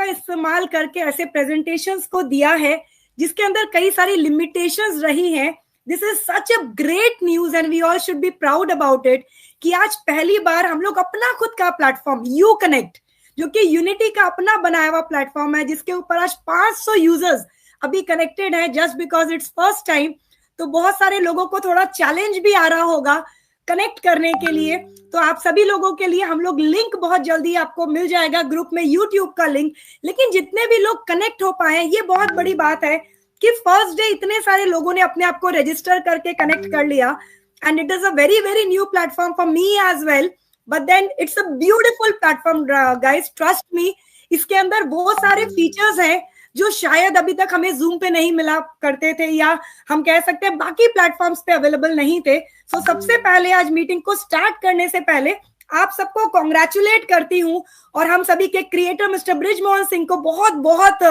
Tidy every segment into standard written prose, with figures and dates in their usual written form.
इस्तेमाल करके ऐसे प्रेजेंटेशंस को दिया है जिसके अंदर कई सारी लिमिटेशंस रही हैं. This is such a great news and we all should be proud about it कि आज पहली बार हम लोग अपना खुद का प्लेटफॉर्म यू कनेक्ट, जो कि यूनिटी का अपना बनाया हुआ प्लेटफॉर्म है, जिसके ऊपर आज 500 यूजर्स अभी कनेक्टेड है just because it's first time. तो बहुत सारे लोगों को थोड़ा चैलेंज भी आ रहा होगा कनेक्ट करने के लिए. तो आप सभी लोगों के लिए हम लोग लिंक बहुत जल्दी आपको मिल जाएगा ग्रुप में, यूट्यूब का लिंक. लेकिन जितने भी लोग कनेक्ट हो पाए, ये बहुत बड़ी बात है कि फर्स्ट डे इतने सारे लोगों ने अपने आप को रजिस्टर करके कनेक्ट कर लिया. And it is a very very new platform for me as well, but then it's a beautiful platform guys, trust me. इसके अंदर वो सारे फीचर्स हैं जो शायद अभी तक हमें जूम पे नहीं मिला करते थे, या हम कह सकते हैं बाकी प्लेटफॉर्म्स पे अवेलेबल नहीं थे. सो सबसे पहले आज मीटिंग को स्टार्ट करने से पहले आप सबको कॉन्ग्रेचुलेट करती हूँ और हम सभी के क्रिएटर मिस्टर बृजमोहन सिंह को बहुत बहुत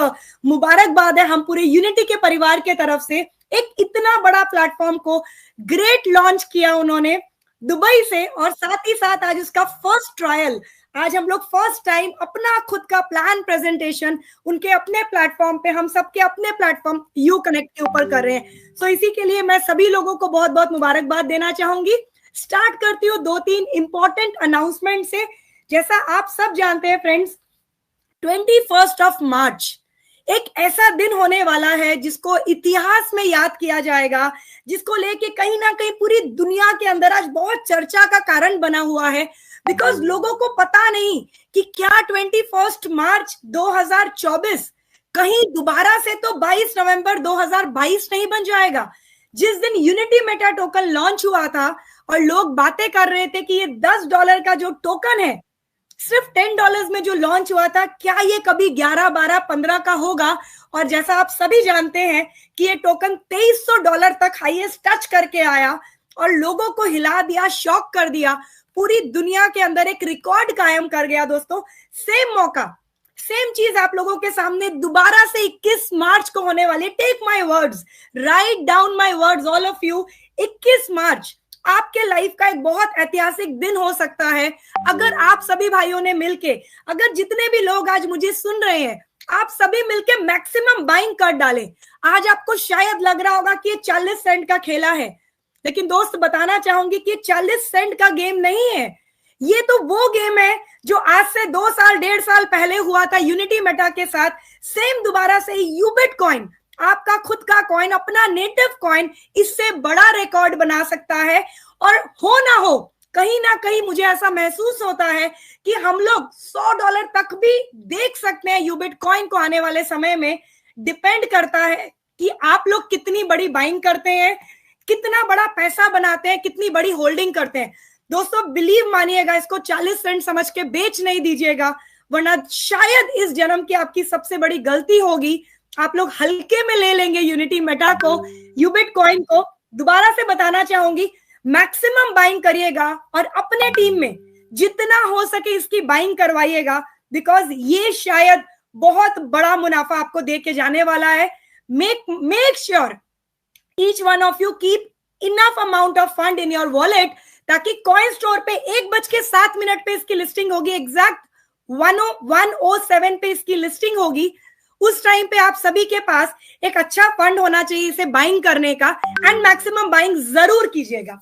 मुबारकबाद है हम पूरे यूनिटी के परिवार के तरफ से. एक इतना बड़ा प्लेटफॉर्म को ग्रेट लॉन्च किया उन्होंने दुबई से, और साथ ही साथ आज उसका फर्स्ट ट्रायल, आज हम लोग फर्स्ट टाइम अपना खुद का प्लान प्रेजेंटेशन उनके अपने प्लेटफॉर्म पे, हम सबके अपने प्लेटफॉर्म यू कनेक्ट के ऊपर कर रहे हैं. सो इसी के लिए मैं सभी लोगों को बहुत बहुत मुबारकबाद देना चाहूंगी. स्टार्ट करती हूँ 2-3 इंपॉर्टेंट अनाउंसमेंट से. जैसा आप सब जानते हैं फ्रेंड्स, 21 मार्च एक ऐसा दिन होने वाला है जिसको इतिहास में याद किया जाएगा, जिसको लेके कहीं ना कहीं पूरी दुनिया के अंदर आज बहुत चर्चा का कारण बना हुआ है. बिकॉज लोगों को पता नहीं कि क्या 21 मार्च 2024 कहीं दोबारा से तो 22 नवंबर 2022 नहीं बन जाएगा. जिस दिन यूनिटी मेटा टोकन लॉन्च हुआ था और लोग बातें कर रहे थे कि ये $10 का जो टोकन है सिर्फ $10 में जो लॉन्च हुआ था, क्या ये कभी 11, 12, 15 का होगा. और जैसा आप सभी जानते हैं कि ये टोकन $2300 तक हाईएस्ट टच करके आया और लोगों को हिला दिया, शॉक कर दिया, पूरी दुनिया के अंदर एक रिकॉर्ड कायम कर गया. दोस्तों, सेम मौका, सेम चीज आप लोगों के सामने दोबारा से 21 मार्च को होने वाली. Take my words, write down my words all of you. 21 March आपके लाइफ का एक बहुत ऐतिहासिक दिन हो सकता है अगर आप सभी भाइयों ने मिलके, अगर जितने भी लोग आज मुझे सुन रहे हैं, आप सभी मिलके मैक्सिमम बाइंग कर डालें. आज आपको शायद लग रहा होगा कि ये 40 सेंट का खेला है, लेकिन दोस्त बताना चाहूंगी कि 40 सेंट का गेम नहीं है. ये तो वो गेम है जो आज से 2 साल 1.5 साल पहले हुआ था यूनिटी मेटा के साथ. सेम दोबारा से यूबिट कॉइन, आपका खुद का कॉइन, अपना नेटिव कॉइन, इससे बड़ा रिकॉर्ड बना सकता है. और हो ना हो, कहीं ना कहीं मुझे ऐसा महसूस होता है कि हम लोग $100 तक भी देख सकते हैं यूबिट कॉइन को आने वाले समय में. डिपेंड करता है कि आप लोग कितनी बड़ी बाइंग करते हैं, कितना बड़ा पैसा बनाते हैं, कितनी बड़ी होल्डिंग करते हैं. दोस्तों बिलीव मानिएगा, इसको 40 सेंट समझ के बेच नहीं दीजिएगा, वरना शायद इस जन्म की आपकी सबसे बड़ी गलती होगी. आप लोग हल्के में ले लेंगे यूनिटी मेटा को, यूबिट कॉइन को. दोबारा से बताना चाहूंगी, मैक्सिमम बाइंग करिएगा और अपने टीम में जितना हो सके इसकी बाइंग करवाइएगा, बिकॉज ये शायद बहुत बड़ा मुनाफा आपको दे के जाने वाला है. Make sure each one of you keep enough amount of fund in your wallet, ताकि कॉइन स्टोर पे 1:07 पे इसकी लिस्टिंग होगी, एग्जैक्ट 1:07 पे इसकी लिस्टिंग होगी. उस टाइम पे आप सभी के पास एक अच्छा फंड होना चाहिए इसे बाइंग करने का, एंड मैक्सिमम बाइंग जरूर कीजिएगा.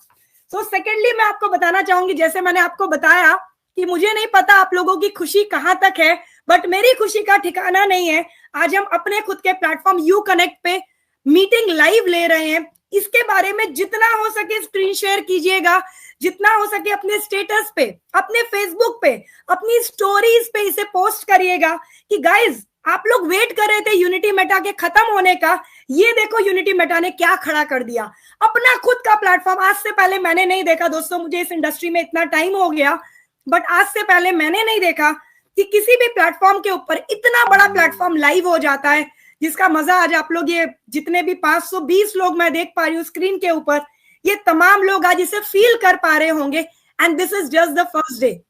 सो सेकेंडली मैं आपको बताना चाहूंगी, जैसे मैंने आपको बताया कि मुझे नहीं पता आप लोगों की खुशी कहां तक है, बट मेरी खुशी का ठिकाना नहीं है. आज हम अपने खुद के प्लेटफॉर्म यू कनेक्ट पे मीटिंग लाइव ले रहे हैं. इसके बारे में जितना हो सके स्क्रीन शेयर कीजिएगा, जितना हो सके अपने स्टेटस पे, अपने फेसबुक पे, अपनी स्टोरीज पे इसे पोस्ट करिएगा कि गाइज आप लोग वेट कर रहे थे यूनिटी मेटा के खत्म होने का, ये देखो यूनिटी मेटा ने क्या खड़ा कर दिया, अपना खुद का प्लेटफॉर्म. आज से पहले मैंने नहीं देखा दोस्तों, मुझे इस इंडस्ट्री में इतना टाइम हो गया, बट आज से पहले मैंने नहीं देखा कि किसी भी प्लेटफॉर्म के ऊपर इतना बड़ा प्लेटफॉर्म लाइव हो जाता है, जिसका मजा आज आप लोग, ये जितने भी 520 लोग मैं देख पा रही हूँ स्क्रीन के ऊपर, ये तमाम लोग आज इसे फील कर पा रहे होंगे. And this is just the first day.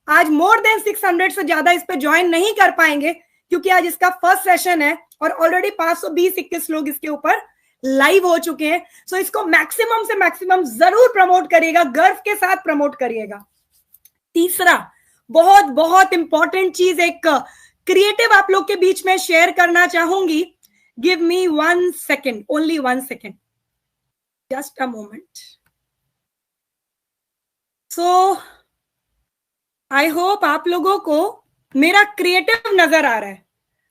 आज मोर देन 600 से ज्यादा इस पे ज्वाइन नहीं कर पाएंगे क्योंकि आज इसका फर्स्ट सेशन है और ऑलरेडी 520-21 लोग इसके ऊपर लाइव हो चुके हैं. सो इसको मैक्सिमम से मैक्सिमम जरूर प्रमोट करिएगा, गर्व के साथ प्रमोट करिएगा. तीसरा बहुत बहुत इंपॉर्टेंट चीज, एक क्रिएटिव आप लोग के बीच में शेयर करना चाहूंगी. Give me 1 second, only 1 second, just a moment. So I hope आप लोगों को मेरा क्रिएटिव नजर आ रहा है.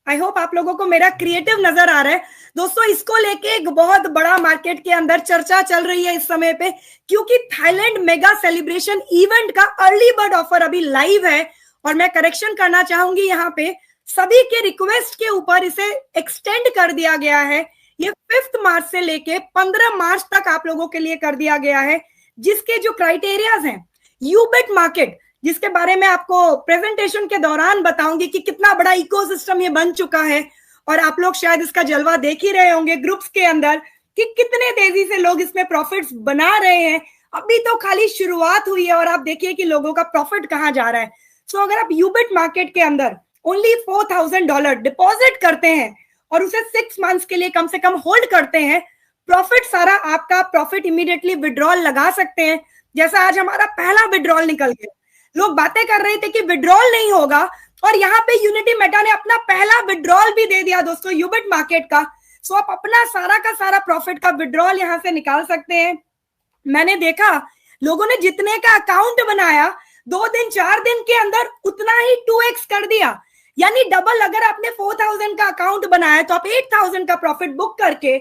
आई होप आप लोगों को मेरा क्रिएटिव नजर आ रहा है. दोस्तों, इसको लेके एक बहुत बड़ा मार्केट के अंदर चर्चा चल रही है इस समय पे, क्योंकि थाईलैंड मेगा सेलिब्रेशन इवेंट का अर्ली बर्ड ऑफर अभी लाइव है. और मैं करेक्शन करना चाहूंगी, यहाँ पे सभी के रिक्वेस्ट के ऊपर इसे एक्सटेंड कर दिया गया है. ये 5 मार्च से लेके 15 मार्च तक आप लोगों के लिए कर दिया गया है, जिसके जो क्राइटेरियाज हैं, यूबिट मार्केट, जिसके बारे में आपको प्रेजेंटेशन के दौरान बताऊंगी कि कितना बड़ा इकोसिस्टम ये बन चुका है. और आप लोग शायद इसका जलवा देख ही रहे होंगे ग्रुप्स के अंदर कि कितने तेजी से लोग इसमें प्रॉफिट्स बना रहे हैं. अभी तो खाली शुरुआत हुई है और आप देखिए कि लोगों का प्रॉफिट कहाँ जा रहा है. सो अगर आप यूबिट मार्केट के अंदर ओनली $4,000 डिपॉजिट करते हैं और उसे 6 मंथ्स के लिए कम से कम होल्ड करते हैं, प्रॉफिट सारा आपका प्रॉफिट इमीडिएटली विड्रॉल लगा सकते हैं. जैसा आज हमारा पहला विड्रॉल निकल गया. लोग बातें कर रहे थे कि विड्रॉल नहीं होगा, और यहाँ पे यूनिटी मेटा ने अपना पहला विड्रॉल भी दे दिया दोस्तों यूबिट मार्केट का. सो आप अपना सारा का सारा प्रॉफिट का विड्रॉल यहाँ से निकाल सकते हैं. मैंने देखा लोगों ने जितने का अकाउंट बनाया 2 दिन 4 दिन के अंदर उतना ही 2x कर दिया, यानी डबल. अगर आपने 4,000 का अकाउंट बनाया तो आप 8,000 का प्रॉफिट बुक करके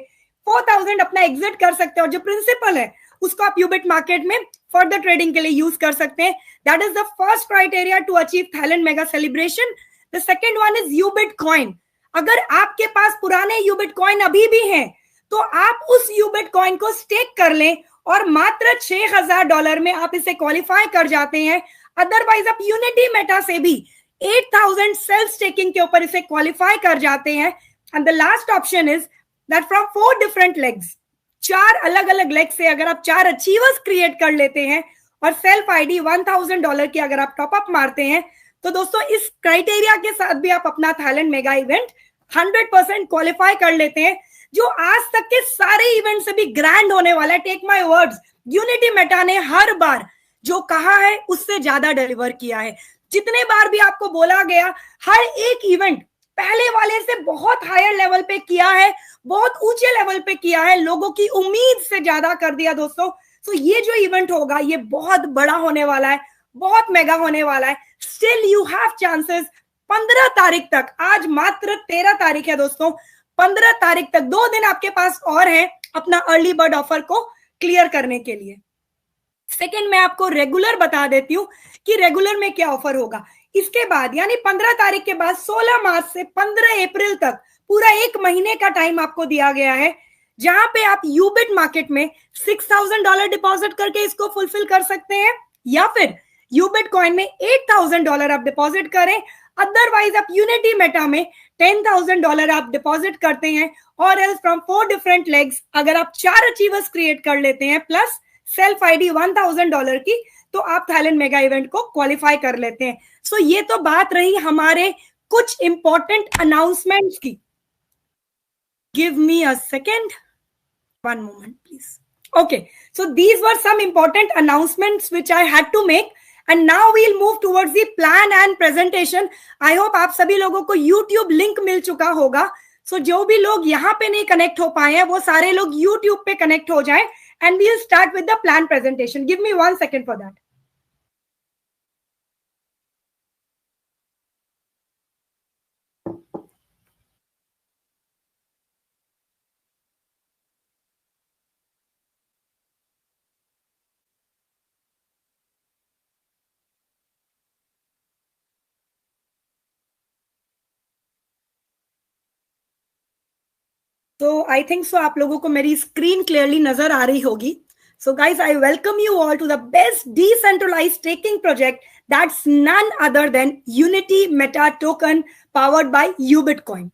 4,000 अपना एग्जिट कर सकते हैं. और जो प्रिंसिपल है उसको आप यूबिट मार्केट में फर्दर ट्रेडिंग के लिए यूज कर सकते हैं. That is the first criteria to achieve Thailand mega celebration. The second one is Ubit coin. अगर आपके पास पुराने यूबिट कॉइन अभी भी हैं तो आप उस यूबिट कॉइन को स्टेक कर लें और मात्र $6,000 में आप इसे क्वालिफाई कर जाते हैं. अदरवाइज आप यूनिटी मेटा से भी 8,000 सेल्फ स्टेकिंग के ऊपर इसे क्वालिफाई कर जाते हैं. And the last option is that from 4 different legs, 4 अलग अलग लेग से अगर आप 4 अचीवर्स क्रिएट कर लेते हैं और सेल्फ आईडी $1,000 की अगर आप टॉप अप मारते हैं, तो दोस्तों इस क्राइटेरिया के साथ भी आप अपना थाईलैंड मेगा इवेंट 100% क्वालिफाई कर लेते हैं, जो आज तक के सारे इवेंट से भी ग्रैंड होने वाला है. Take my words, Unity Meta ने हर बार जो कहा है उससे ज्यादा डिलीवर किया है. जितने बार भी आपको बोला गया, हर एक इवेंट पहले वाले से बहुत हायर लेवल पे किया है, बहुत ऊंचे लेवल पे किया है, लोगों की उम्मीद से ज्यादा कर दिया दोस्तों. तो ये जो इवेंट होगा ये बहुत बड़ा होने वाला है, बहुत मेगा होने वाला है. स्टिल यू हैव चांसेस 15 तारीख तक. आज मात्र 13 तारीख है दोस्तों. 15 तारीख तक 2 दिन आपके पास और है अपना अर्ली बर्ड ऑफर को क्लियर करने के लिए. सेकेंड, मैं आपको रेगुलर बता देती हूँ कि रेगुलर में क्या ऑफर होगा. इसके बाद यानी 15 तारीख के बाद 16 मार्च से 15 अप्रैल तक पूरा 1 महीने का टाइम आपको दिया गया है, जहां पे आप यूबिट मार्केट में $6,000 डिपॉजिट करके इसको फुलफिल कर सकते हैं, या फिर यूबिट कॉइन में $8,000 आप डिपॉजिट करें. अदरवाइज आप यूनिटी मेटा में $10,000 आप डिपॉजिट करते हैं, और एल्स फ्रॉम 4 डिफरेंट लेग्स अगर आप 4 अचीवर्स क्रिएट कर लेते हैं प्लस सेल्फ आईडी $1,000 की, तो आप थाईलैंड मेगा इवेंट को क्वालिफाई कर लेते हैं. सो ये तो बात रही हमारे कुछ इंपॉर्टेंट अनाउंसमेंट्स की. Give me a second, 1 moment please. Okay, so these were some important announcements which I had to make, and now we'll move towards the plan and presentation. I hope आप सभी लोगों को YouTube link मिल चुका होगा. So जो भी लोग यहाँ पे नहीं कनेक्ट हो पाए हैं वो सारे लोग YouTube पे कनेक्ट हो जाएं, and we'll start with the plan presentation. Give me 1 second for that. तो आई थिंक सो आप लोगों को मेरी स्क्रीन क्लियरली नजर आ रही होगी. So guys, I welcome you all to the best decentralized staking project that's none other than Unity Meta Token powered by UBitCoin.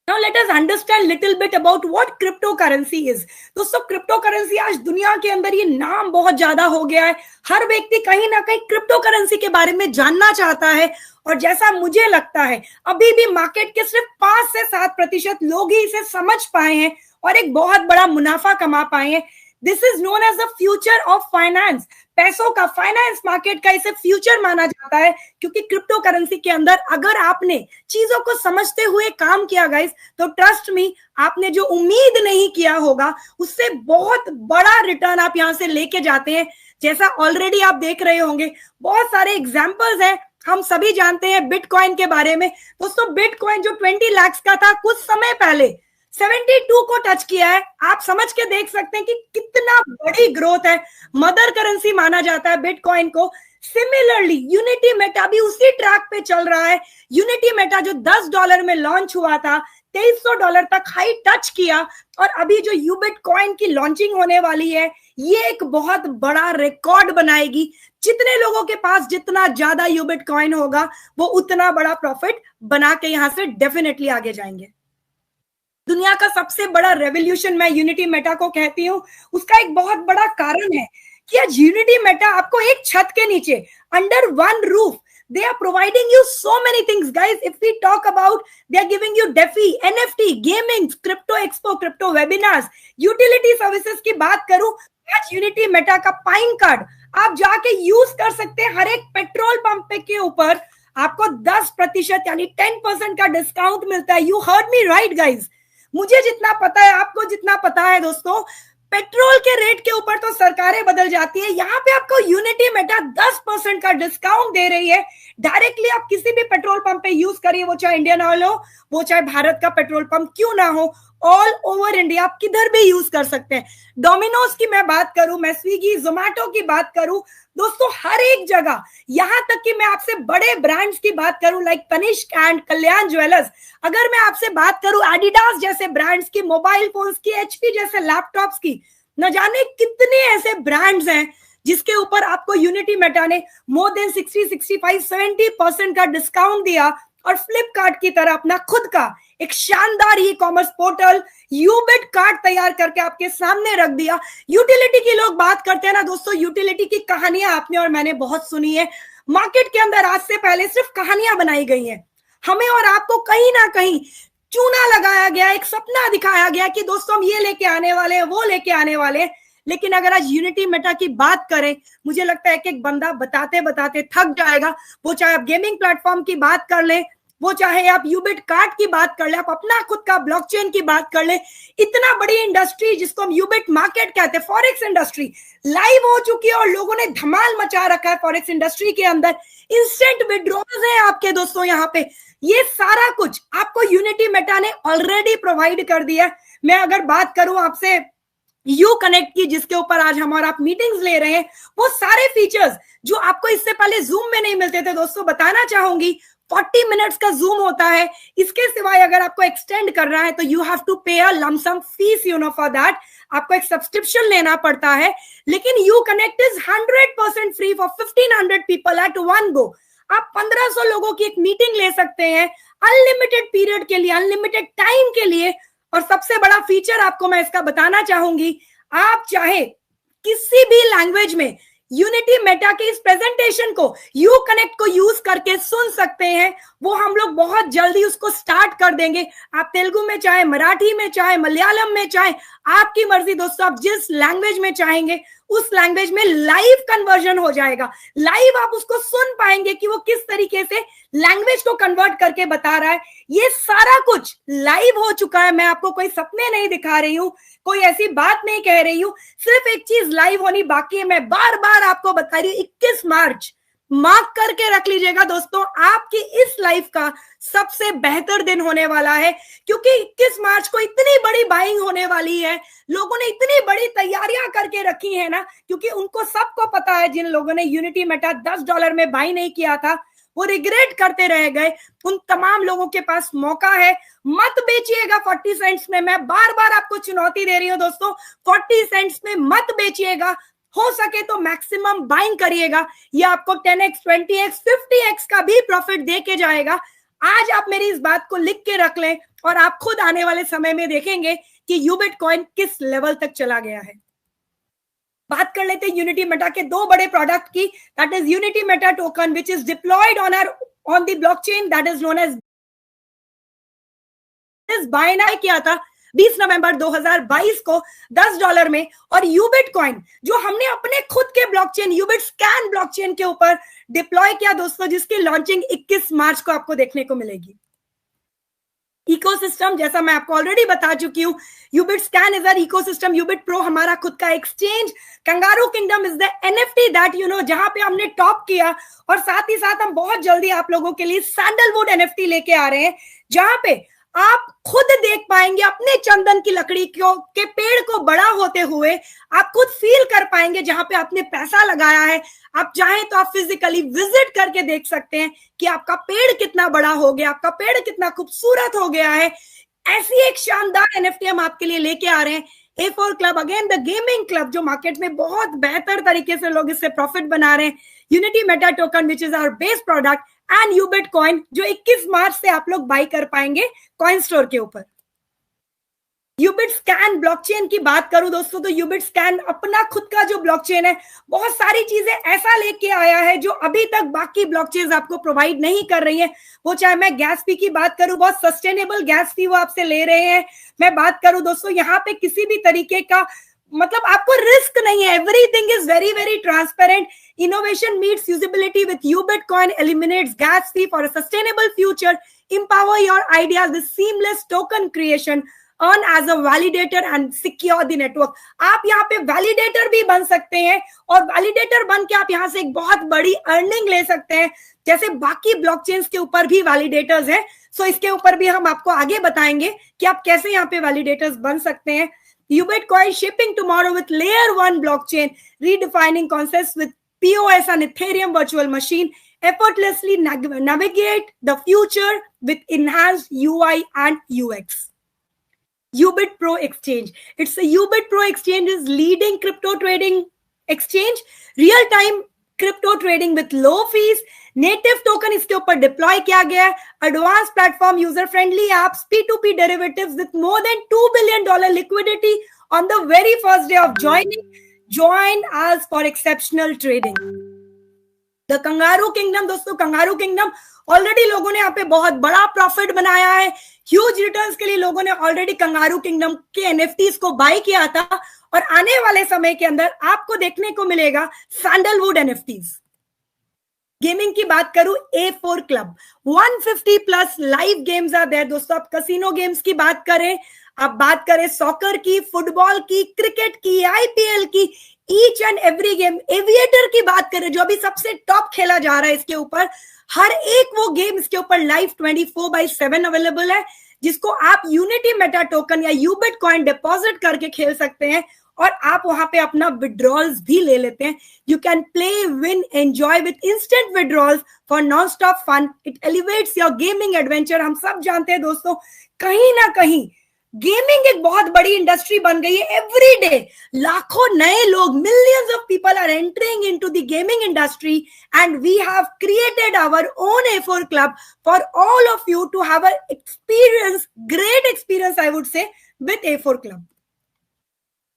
Now let us understand little bit about what cryptocurrency is. दोस्तों cryptocurrency आज दुनिया के अंदर ये नाम बहुत ज्यादा हो गया है. हर व्यक्ति कहीं ना कहीं क्रिप्टोकरेंसी के बारे में जानना चाहता है, और जैसा मुझे लगता है अभी भी मार्केट के सिर्फ 5 से 7% लोग ही इसे समझ पाए हैं और एक बहुत बड़ा मुनाफा कमा पाए हैं. This is known as the future of finance. पैसों का, फाइनेंस मार्केट का इसे फ्यूचर माना जाता है, क्योंकि क्रिप्टो करेंसी के अंदर अगर आपने चीजों को समझते हुए काम किया गाइस, तो ट्रस्ट मी, आपने जो उम्मीद नहीं किया होगा उससे बहुत बड़ा रिटर्न आप यहां से लेके जाते हैं। जैसा ऑलरेडी आप देख रहे होंगे, बहुत सारे एग्जांपल्स हैं, हम सभी जानते हैं बिटकॉइन के बारे में। दोस्तों बिटकॉइन जो 20 लाख का था, कुछ समय पहले 72 को टच किया है। आप समझ के देख सकते हैं कि कितना बड़ी ग्रोथ है। मदर करेंसी माना जाता है बिटकॉइन को। सिमिलरली यूनिटी मेटा भी उसी ट्रैक पे चल रहा है। यूनिटी मेटा जो $10 में लॉन्च हुआ था, $2300 तक हाई टच किया, और अभी जो यूबिट कॉइन की लॉन्चिंग होने वाली है, ये एक बहुत बड़ा रिकॉर्ड बनाएगी। जितने लोगों के पास जितना ज्यादा यूबिट कॉइन होगा, वो उतना बड़ा प्रॉफिट बना के यहां से डेफिनेटली आगे जाएंगे। दुनिया का सबसे बड़ा रेवोल्यूशन मैं यूनिटी मेटा को कहती हूँ। उसका एक बहुत बड़ा कारण है कि आज यूनिटी मेटा आपको एक छत के नीचे, under one roof, they are providing you so many things guys. If we talk about, they are giving you DeFi, NFT, gaming, crypto expo, crypto webinars, utility services की बात करूं, आज यूनिटी मेटा का पाइन कार्ड आप जाके use कर सकते हैं। हर एक पेट्रोल पंप पे के ऊपर आपको 10% यानी 10% का डिस्काउंट मिलता है। You heard me right guys. मुझे जितना पता है, आपको जितना पता है दोस्तों, पेट्रोल के रेट के ऊपर तो सरकारें बदल जाती है, यहाँ पे आपको यूनिटी मेटा 10% का डिस्काउंट दे रही है। डायरेक्टली आप किसी भी पेट्रोल पंप पे यूज करिए, वो चाहे इंडियन ऑयल हो, वो चाहे भारत का पेट्रोल पंप क्यों ना हो, ऑल ओवर इंडिया आप किधर भी यूज कर सकते हैं। डोमिनोज की मैं बात करूं, मैं स्विगी जोमैटो की बात करूं, दोस्तों हर एक जगह, यहां तक कि मैं आपसे बड़े ब्रांड्स की बात करूं like Tanishq and Kalyan Jewellers, अगर मैं आपसे बात करूं एडिडास जैसे ब्रांड्स की, मोबाइल फोन्स की, एचपी जैसे लैपटॉप्स की, न जाने कितने ऐसे ब्रांड्स हैं जिसके ऊपर आपको यूनिटी मेटा ने मोर देन 60, 65, 70% का डिस्काउंट दिया, और फ्लिपकार्ट की तरह अपना खुद का एक शानदार ई कॉमर्स पोर्टल यूबिट कार्ड तैयार करके आपके सामने रख दिया। यूटिलिटी की लोग बात करते हैं ना दोस्तों, यूटिलिटी की कहानियां आपने और मैंने बहुत सुनी है। मार्केट के अंदर आज से पहले सिर्फ कहानियां बनाई गई हैं, हमें और आपको कहीं ना कहीं चूना लगाया गया, एक सपना दिखाया गया कि दोस्तों हम ये लेके आने वाले हैं, वो लेके आने वाले हैं। लेकिन अगर आज यूनिटी मेटा की बात करें, मुझे लगता है एक बंदा बताते बताते थक जाएगा। वो चाहे आप गेमिंग प्लेटफॉर्म की बात कर ले, वो चाहे आप यूबिट कार्ड की बात कर ले, आप अपना खुद का ब्लॉकचेन की बात कर ले, इतना बड़ी इंडस्ट्री जिसको हम यूबिट मार्केट कहते हैं, फॉरेक्स इंडस्ट्री लाइव हो चुकी है और लोगों ने धमाल मचा रखा है फॉरेक्स इंडस्ट्री के अंदर। इंस्टेंट विड्रॉल्स है आपके दोस्तों यहाँ पे, ये सारा कुछ आपको यूनिटी मेटा ने ऑलरेडी प्रोवाइड कर दिया। मैं अगर बात करूं आपसे यू कनेक्ट की, जिसके ऊपर आज हम और आप मीटिंग्स ले रहे हैं, वो सारे फीचर्स जो आपको इससे पहले जूम में नहीं मिलते थे दोस्तों, बताना चाहूंगी 40 मिनट्स का जूम होता है। इसके सिवाय अगर आपको एक्सटेंड करना है तो यू हैव टू पे a lump sum fees, you know, for that आपको एक सब्सक्रिप्शन लेना पड़ता है। लेकिन you connect is 100% free for 1500 people at one go. आप 1500 लोगों की एक मीटिंग ले सकते हैं अनलिमिटेड पीरियड के लिए, अनलिमिटेड टाइम के लिए। और सबसे बड़ा फीचर आपको मैं इसका बताना चाहूंगी, आप चाहे किसी भी लैंग्वेज में यूनिटी मेटा के इस प्रेजेंटेशन को, यू कनेक्ट को यूज करके सुन सकते हैं। वो हम लोग बहुत जल्दी उसको स्टार्ट कर देंगे। आप तेलुगु में चाहे, मराठी में चाहे, मलयालम में चाहे, आपकी मर्जी दोस्तों, आप जिस लैंग्वेज में चाहेंगे उस लैंग्वेज में लाइव कन्वर्जन हो जाएगा। लाइव आप उसको सुन पाएंगे कि वो किस तरीके से लैंग्वेज को कन्वर्ट करके बता रहा है। ये सारा कुछ लाइव हो चुका है। मैं आपको कोई सपने नहीं दिखा रही हूँ, कोई ऐसी बात नहीं कह रही हूँ, सिर्फ एक चीज लाइव होनी बाकी है। मैं बार बार आपको बता रही हूँ, 21 मार्च मार्क करके रख लीजिएगा दोस्तों, आपकी इस लाइफ का सबसे बेहतर दिन होने वाला है, क्योंकि 21 मार्च को इतनी बड़ी बाइंग होने वाली है। लोगों ने इतनी बड़ी तैयारियां करके रखी है ना, क्योंकि उनको सबको पता है, जिन लोगों ने यूनिटी मेटा $10 में बाई नहीं किया था वो रिग्रेट करते रह गए। उन तमाम लोगों के पास मौका है, मत बेचिएगा 40 सेंट्स में। मैं बार बार आपको चुनौती दे रही हूँ दोस्तों, 40 सेंट्स में मत बेचिएगा, हो सके तो मैक्सिमम बाइंग करिएगा। ये आपको 10x, 20x, 50x का भी प्रॉफिट दे के जाएगा। आज आप मेरी इस बात को लिख के रख लें और आप खुद आने वाले समय में देखेंगे कि यूबिट कॉइन किस लेवल तक चला गया है। बात कर लेते हैं यूनिटी मेटा के दो बड़े प्रोडक्ट की, that is unity meta token which is deployed on the blockchain that is known as Binance किया था। 20 नवंबर 2022 को $10 में, और यूबिट कॉइन जो हमने अपने खुद के ब्लॉकचेन यूबिट स्कैन ब्लॉकचेन के ऊपर डिप्लॉय किया दोस्तों, जिसकी लॉन्चिंग 21 मार्च को आपको देखने को मिलेगी। इकोसिस्टम जैसा मैं आपको ऑलरेडी बता चुकी हूं, Ubit scan is our ecosystem, Ubit pro हमारा खुद का exchange, kangaroo kingdom is the NFT that जहां पे हमने टॉप किया, और साथ ही साथ हम बहुत जल्दी आप लोगों के लिए सैंडलवुड एनएफटी लेके आ रहे हैं, जहां पे आप खुद देख पाएंगे अपने चंदन की लकड़ी के पेड़ को बड़ा होते हुए, आप खुद फील कर पाएंगे जहां पे आपने पैसा लगाया है। आप चाहें तो आप फिजिकली विजिट करके देख सकते हैं कि आपका पेड़ कितना बड़ा हो गया, आपका पेड़ कितना खूबसूरत हो गया है। ऐसी एक शानदार एनएफटी हम आपके लिए लेके आ रहे हैं। A4 club, again the gaming club, जो मार्केट में बहुत बेहतर तरीके से लोग इससे प्रॉफिट बना रहे हैं। Unity meta token which is our base product, and Ubit coin जो 21 मार्च से आप लोग बाई कर पाएंगे कॉइन स्टोर के ऊपर। यूबिट स्कैन ब्लॉकचेन की बात करूं दोस्तों, तो यूबिट स्कैन अपना खुद का जो ब्लॉकचेन है, बहुत सारी चीजें ऐसा लेके आया है जो अभी तक बाकी ब्लॉकचेन आपको प्रोवाइड नहीं कर रही है। वो चाहे मैं गैस फी की बात करूं, बहुत सस्टेनेबल गैस फी वो आपसे ले रहे हैं। मैं बात करूं दोस्तों, यहाँ पे किसी भी तरीके का मतलब आपको रिस्क नहीं है, everything is very very transparent. Innovation meets usability with Ubit coin, eliminates gas fee for a sustainable future, empower your ideas with seamless token creation, earn as a validator and secure the network। आप यहाँ पे validator भी बन सकते हैं, और validator बन के आप यहाँ से एक बहुत बड़ी अर्निंग ले सकते हैं, जैसे बाकी ब्लॉकचेन्स के ऊपर भी वैलिडेटर्स हैं। सो इसके ऊपर भी हम आपको आगे बताएंगे कि आप कैसे यहाँ पे वैलिडेटर्स बन सकते हैं। यूबिट coin shipping tomorrow with layer 1 blockchain, redefining concepts with POS and Ethereum virtual machine, effortlessly navigate the future with enhanced UI and UX. Ubit Pro Exchange. It's a Ubit Pro Exchange is leading crypto trading exchange, real time crypto trading with low fees, native token इसके ऊपर deploy किया गया है, advanced platform, user friendly apps, P2P derivatives with more than $2 billion liquidity on the very first day of joining. Join us for exceptional trading. The kangaroo kingdom दोस्तों, kangaroo kingdom already लोगों ने यहाँ पे बहुत बड़ा प्रॉफिट बनाया है। Huge returns के लिए लोगों ने ऑलरेडी कंगारू किंगडम के एनएफटीज को बाय किया था, और आने वाले समय के अंदर आपको देखने को मिलेगा सैंडलवुड एनएफटीज। गेमिंग की बात करूं, A4 club 150 plus live games are there दोस्तों। आप कसिनो गेम्स की बात करें, आप बात करें सॉकर की, फुटबॉल की, क्रिकेट की, आईपीएल की, each and every game, aviator की बात करें जो अभी सबसे टॉप खेला जा रहा है इसके ऊपर, हर एक वो गेम इसके ऊपर लाइव 24/7 अवेलेबल है, जिसको आप यूनिटी मेटा टोकन या यूबिट कॉइन डिपॉजिट करके खेल सकते हैं, और आप वहां पे अपना विड्रॉल्स भी ले लेते हैं। You can play, win, enjoy with instant withdrawals for non stop fun. It elevates your gaming adventure. हम सब जानते हैं दोस्तों, कहीं ना कहीं गेमिंग एक बहुत बड़ी इंडस्ट्री बन गई है। एवरी डे लाखों नए लोग, millions of people are entering into the gaming industry, and we have created our own A4 club for all of you to have a experience, great experience I would say, with A4 club.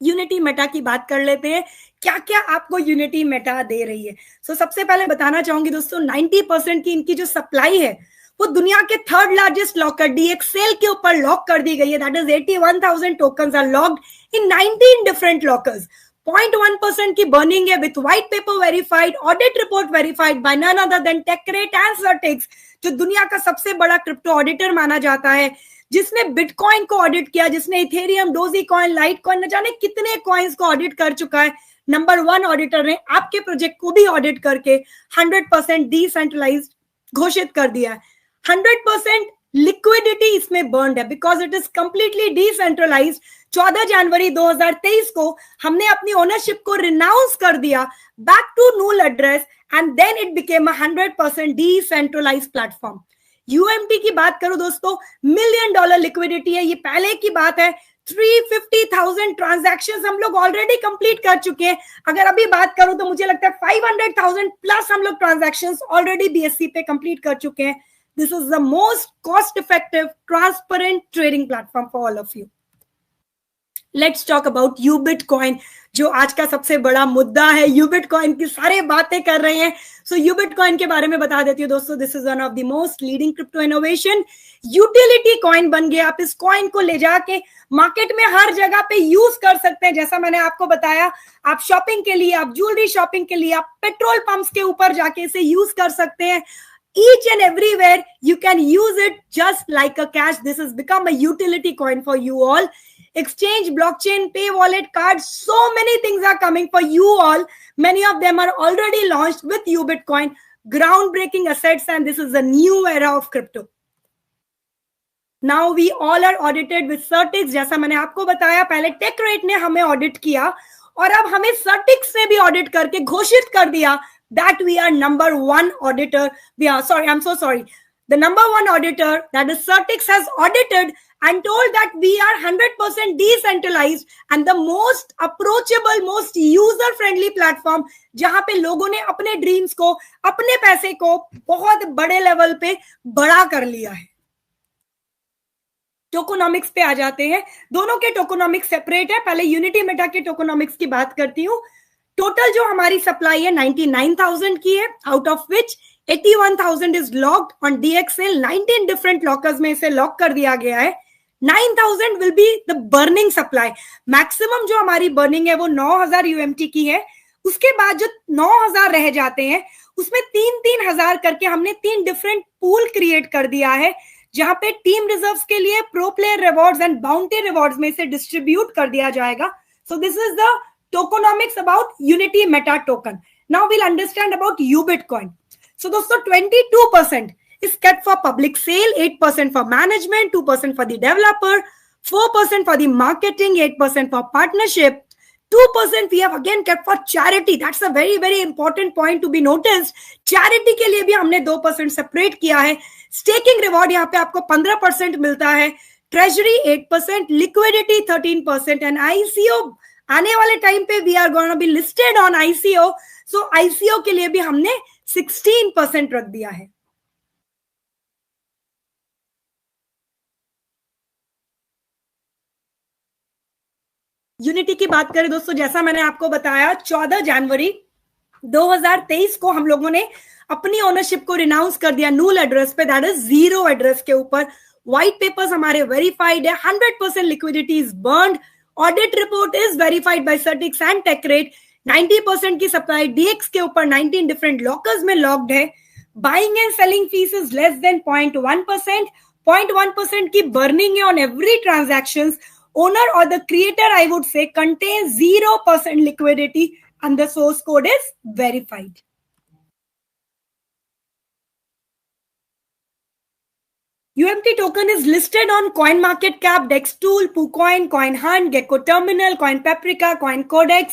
Unity Meta की बात कर लेते हैं, क्या क्या आपको unity Meta दे रही है। सबसे पहले बताना चाहूंगी दोस्तों, 90% की इनकी जो सप्लाई है वो दुनिया के थर्ड लार्जेस्ट लॉकर DXL के ऊपर लॉक कर दी गई है। That is 81,000 tokens are locked in 19 different lockers. 0.1% की बर्निंग है with white paper verified, audit report verified by none other than Techrate and Certik, जो दुनिया का सबसे बड़ा क्रिप्टो ऑडिटर माना जाता है, जिसने बिटकॉइन को ऑडिट किया, जिसने Ethereum, doji coin, light coin, न जाने कितने कॉइन्स को ऑडिट कर चुका है। नंबर 1 ऑडिटर ने आपके प्रोजेक्ट को भी ऑडिट करके 100% डिसेंट्रलाइज्ड घोषित कर दिया है। 100% लिक्विडिटी इसमें बर्न्ड है because it is completely decentralized. 14 जनवरी 2023 को हमने अपनी ओनरशिप को रिनाउंस कर दिया back to null address, and then it became 100% decentralized platform. UMT की बात करूं दोस्तों, $1 मिलियन लिक्विडिटी है। ये पहले की बात है। 350,000 ट्रांजैक्शंस हम लोग ऑलरेडी कंप्लीट कर चुके हैं। अगर अभी बात करूं तो मुझे लगता है 500,000 प्लस हम लोग ट्रांजैक्शंस ऑलरेडी BSC पे कंप्लीट कर चुके हैं। This is the most cost-effective, transparent trading platform for all of you. Let's talk about Ubit coin, जो आज का सबसे बड़ा मुद्दा है। यूबिट कॉइन की सारे बातें कर रहे हैं। सो यूबिट कॉइन के बारे में बता देती हूँ दोस्तों। This is one of the most leading crypto innovation. Utility coin बन गया। आप इस कॉइन को ले जाके मार्केट में हर जगह पे यूज कर सकते हैं। जैसा मैंने आपको बताया, आप शॉपिंग के लिए, आप ज्वेलरी शॉपिंग के लिए, आप पेट्रोल पंप्स के ऊपर जाके इसे यूज कर सकते हैं। Each and everywhere you can use it just like a cash. This has become a utility coin for you all. Exchange, blockchain, pay, wallet, cards, so many things are coming for you all. Many of them are already launched with UBitCoin. Groundbreaking assets, and this is a new era of crypto. Now we all are audited with Certix. जैसा मैंने आपको बताया, पहले TechRate ने हमें audit किया और अब हमें Certix ने भी ऑडिट करके घोषित कर दिया that we are number one auditor. I'm so sorry. The number one auditor, that is Certix, has audited and told that we are 100% decentralized and the most approachable, most user-friendly platform, जहां पे लोगों ने अपने dreams को, अपने पैसे को बहुत बड़े लेवल पे बड़ा कर लिया है। टोकोनॉमिक्स पे आ जाते हैं। दोनों के टोकोनॉमिक्स सेपरेट है। पहले यूनिटी मेटा के टोकोनॉमिक्स की बात करती हूँ। टोटल जो हमारी सप्लाई है 99,000 की है, out of which 81,000 is locked on DXL। 19 different lockers में इसे लॉक कर दिया गया है। 9,000 will be the burning supply. Maximum जो हमारी बर्निंग है वो 9,000 UMT की है। उसके बाद जो 9,000 रह जाते हैं उसमें 3,000 करके हमने 3 डिफरेंट पूल क्रिएट कर दिया है, जहां पे टीम रिजर्व्स के लिए pro player rewards and bounty rewards में से डिस्ट्रीब्यूट कर दिया जाएगा। So this is the tokenomics about Unity Meta token. Now we'll understand about UBitCoin. So दोस्तों 22% is kept for public sale, 8% for management, 2% for the developer, 4% for the marketing, 8% for partnership, 2% we have again kept for charity. That's a very very important point to be noticed. Charity के लिए भी हमने 2% separate किया है। Staking reward यहाँ पे आपको 15% मिलता है। Treasury 8%, liquidity 13% and ICO आने वाले टाइम पे we are gonna be listed on ICO। So ICO के लिए भी हमने 16% रख दिया है। यूनिटी की बात करें दोस्तों, जैसा मैंने आपको बताया 14 जनवरी 2023 को हम लोगों ने अपनी ओनरशिप को रिनाउंस कर दिया नूल एड्रेस पे, दैट इज जीरो एड्रेस के ऊपर। व्हाइट पेपर्स हमारे वेरीफाइड है, 100% liquidity is burned. Audit report is verified bye Certix and TechRate। 90% की सप्लाई DX के ऊपर 19 डिफरेंट लॉकर्स में लॉक्ड है। Buying and selling fees is less than 0.1%। 0.1% की बर्निंग है ऑन एवरी ट्रांजैक्शन। ओनर और द क्रिएटर आई वुड से contain 0% liquidity and the source code is verified. UMT token is listed on CoinMarketCap, DexTool, PooCoin, CoinHunt, Gecko Terminal, CoinPaprika, CoinCodex,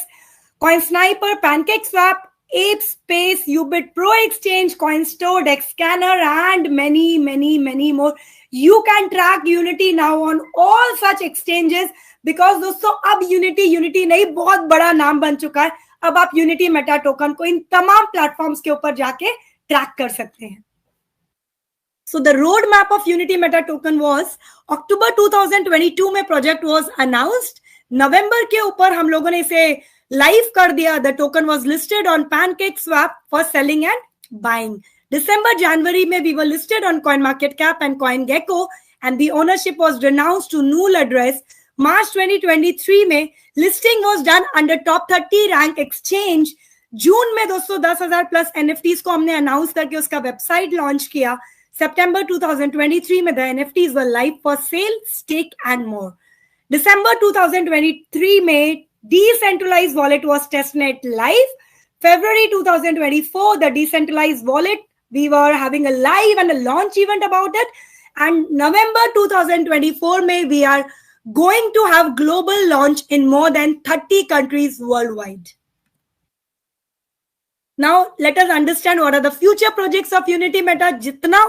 CoinSniper, PancakeSwap, ApeSpace, Ubit Pro Exchange, CoinStore, DexScanner, and many more. You can track Unity now on all such exchanges because दोस्तों अब Unity नहीं, बहुत बड़ा नाम बन चुका है। अब आप Unity मेटा टोकन को इन तमाम प्लेटफॉर्म्स के ऊपर जाके ट्रैक कर सकते हैं। So the roadmap of Unity Meta token was October 2022 में प्रोजेक्ट was announced। नवंबर के ऊपर हम लोगों ने इसे लाइव कर दिया। The token was listed on PancakeSwap for selling and buying। December, January में we were listed on CoinMarketCap and CoinGecko and the ownership was renounced to null address। March 2023 में listing was done under top 30 rank exchange। जून में दोस्तों 10,000 plus NFTs को हमने announce करके उसका website launch किया। September 2023 में the NFTs were live for sale, stake and more। December 2023 में decentralized wallet was testnet live। February 2024 the decentralized wallet, we were having a live and a launch event about it। and November 2024 में we are going to have global launch in more than 30 countries worldwide। Now let us understand what are the future projects of Unity Meta। जितना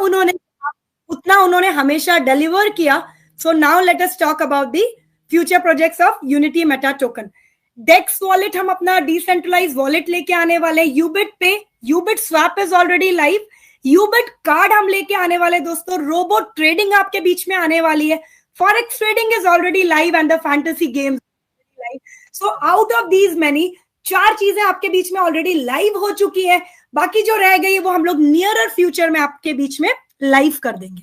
उन्होंने हमेशा deliver किया। So now let us talk about the future projects of Unity Meta token। Dex wallet हम अपना decentralized wallet लेके आने वाले। Ubit Pay, Ubit Swap is already live। Ubit Card हम लेके आने वाले दोस्तों। Robot trading आपके बीच में आने वाली है। Forex trading is already live and the fantasy games live. So out of these many 4 चीजें आपके बीच में ऑलरेडी लाइव हो चुकी है. बाकी जो रह गई है वो हम लोग नियरर फ्यूचर में आपके बीच में लाइव कर देंगे.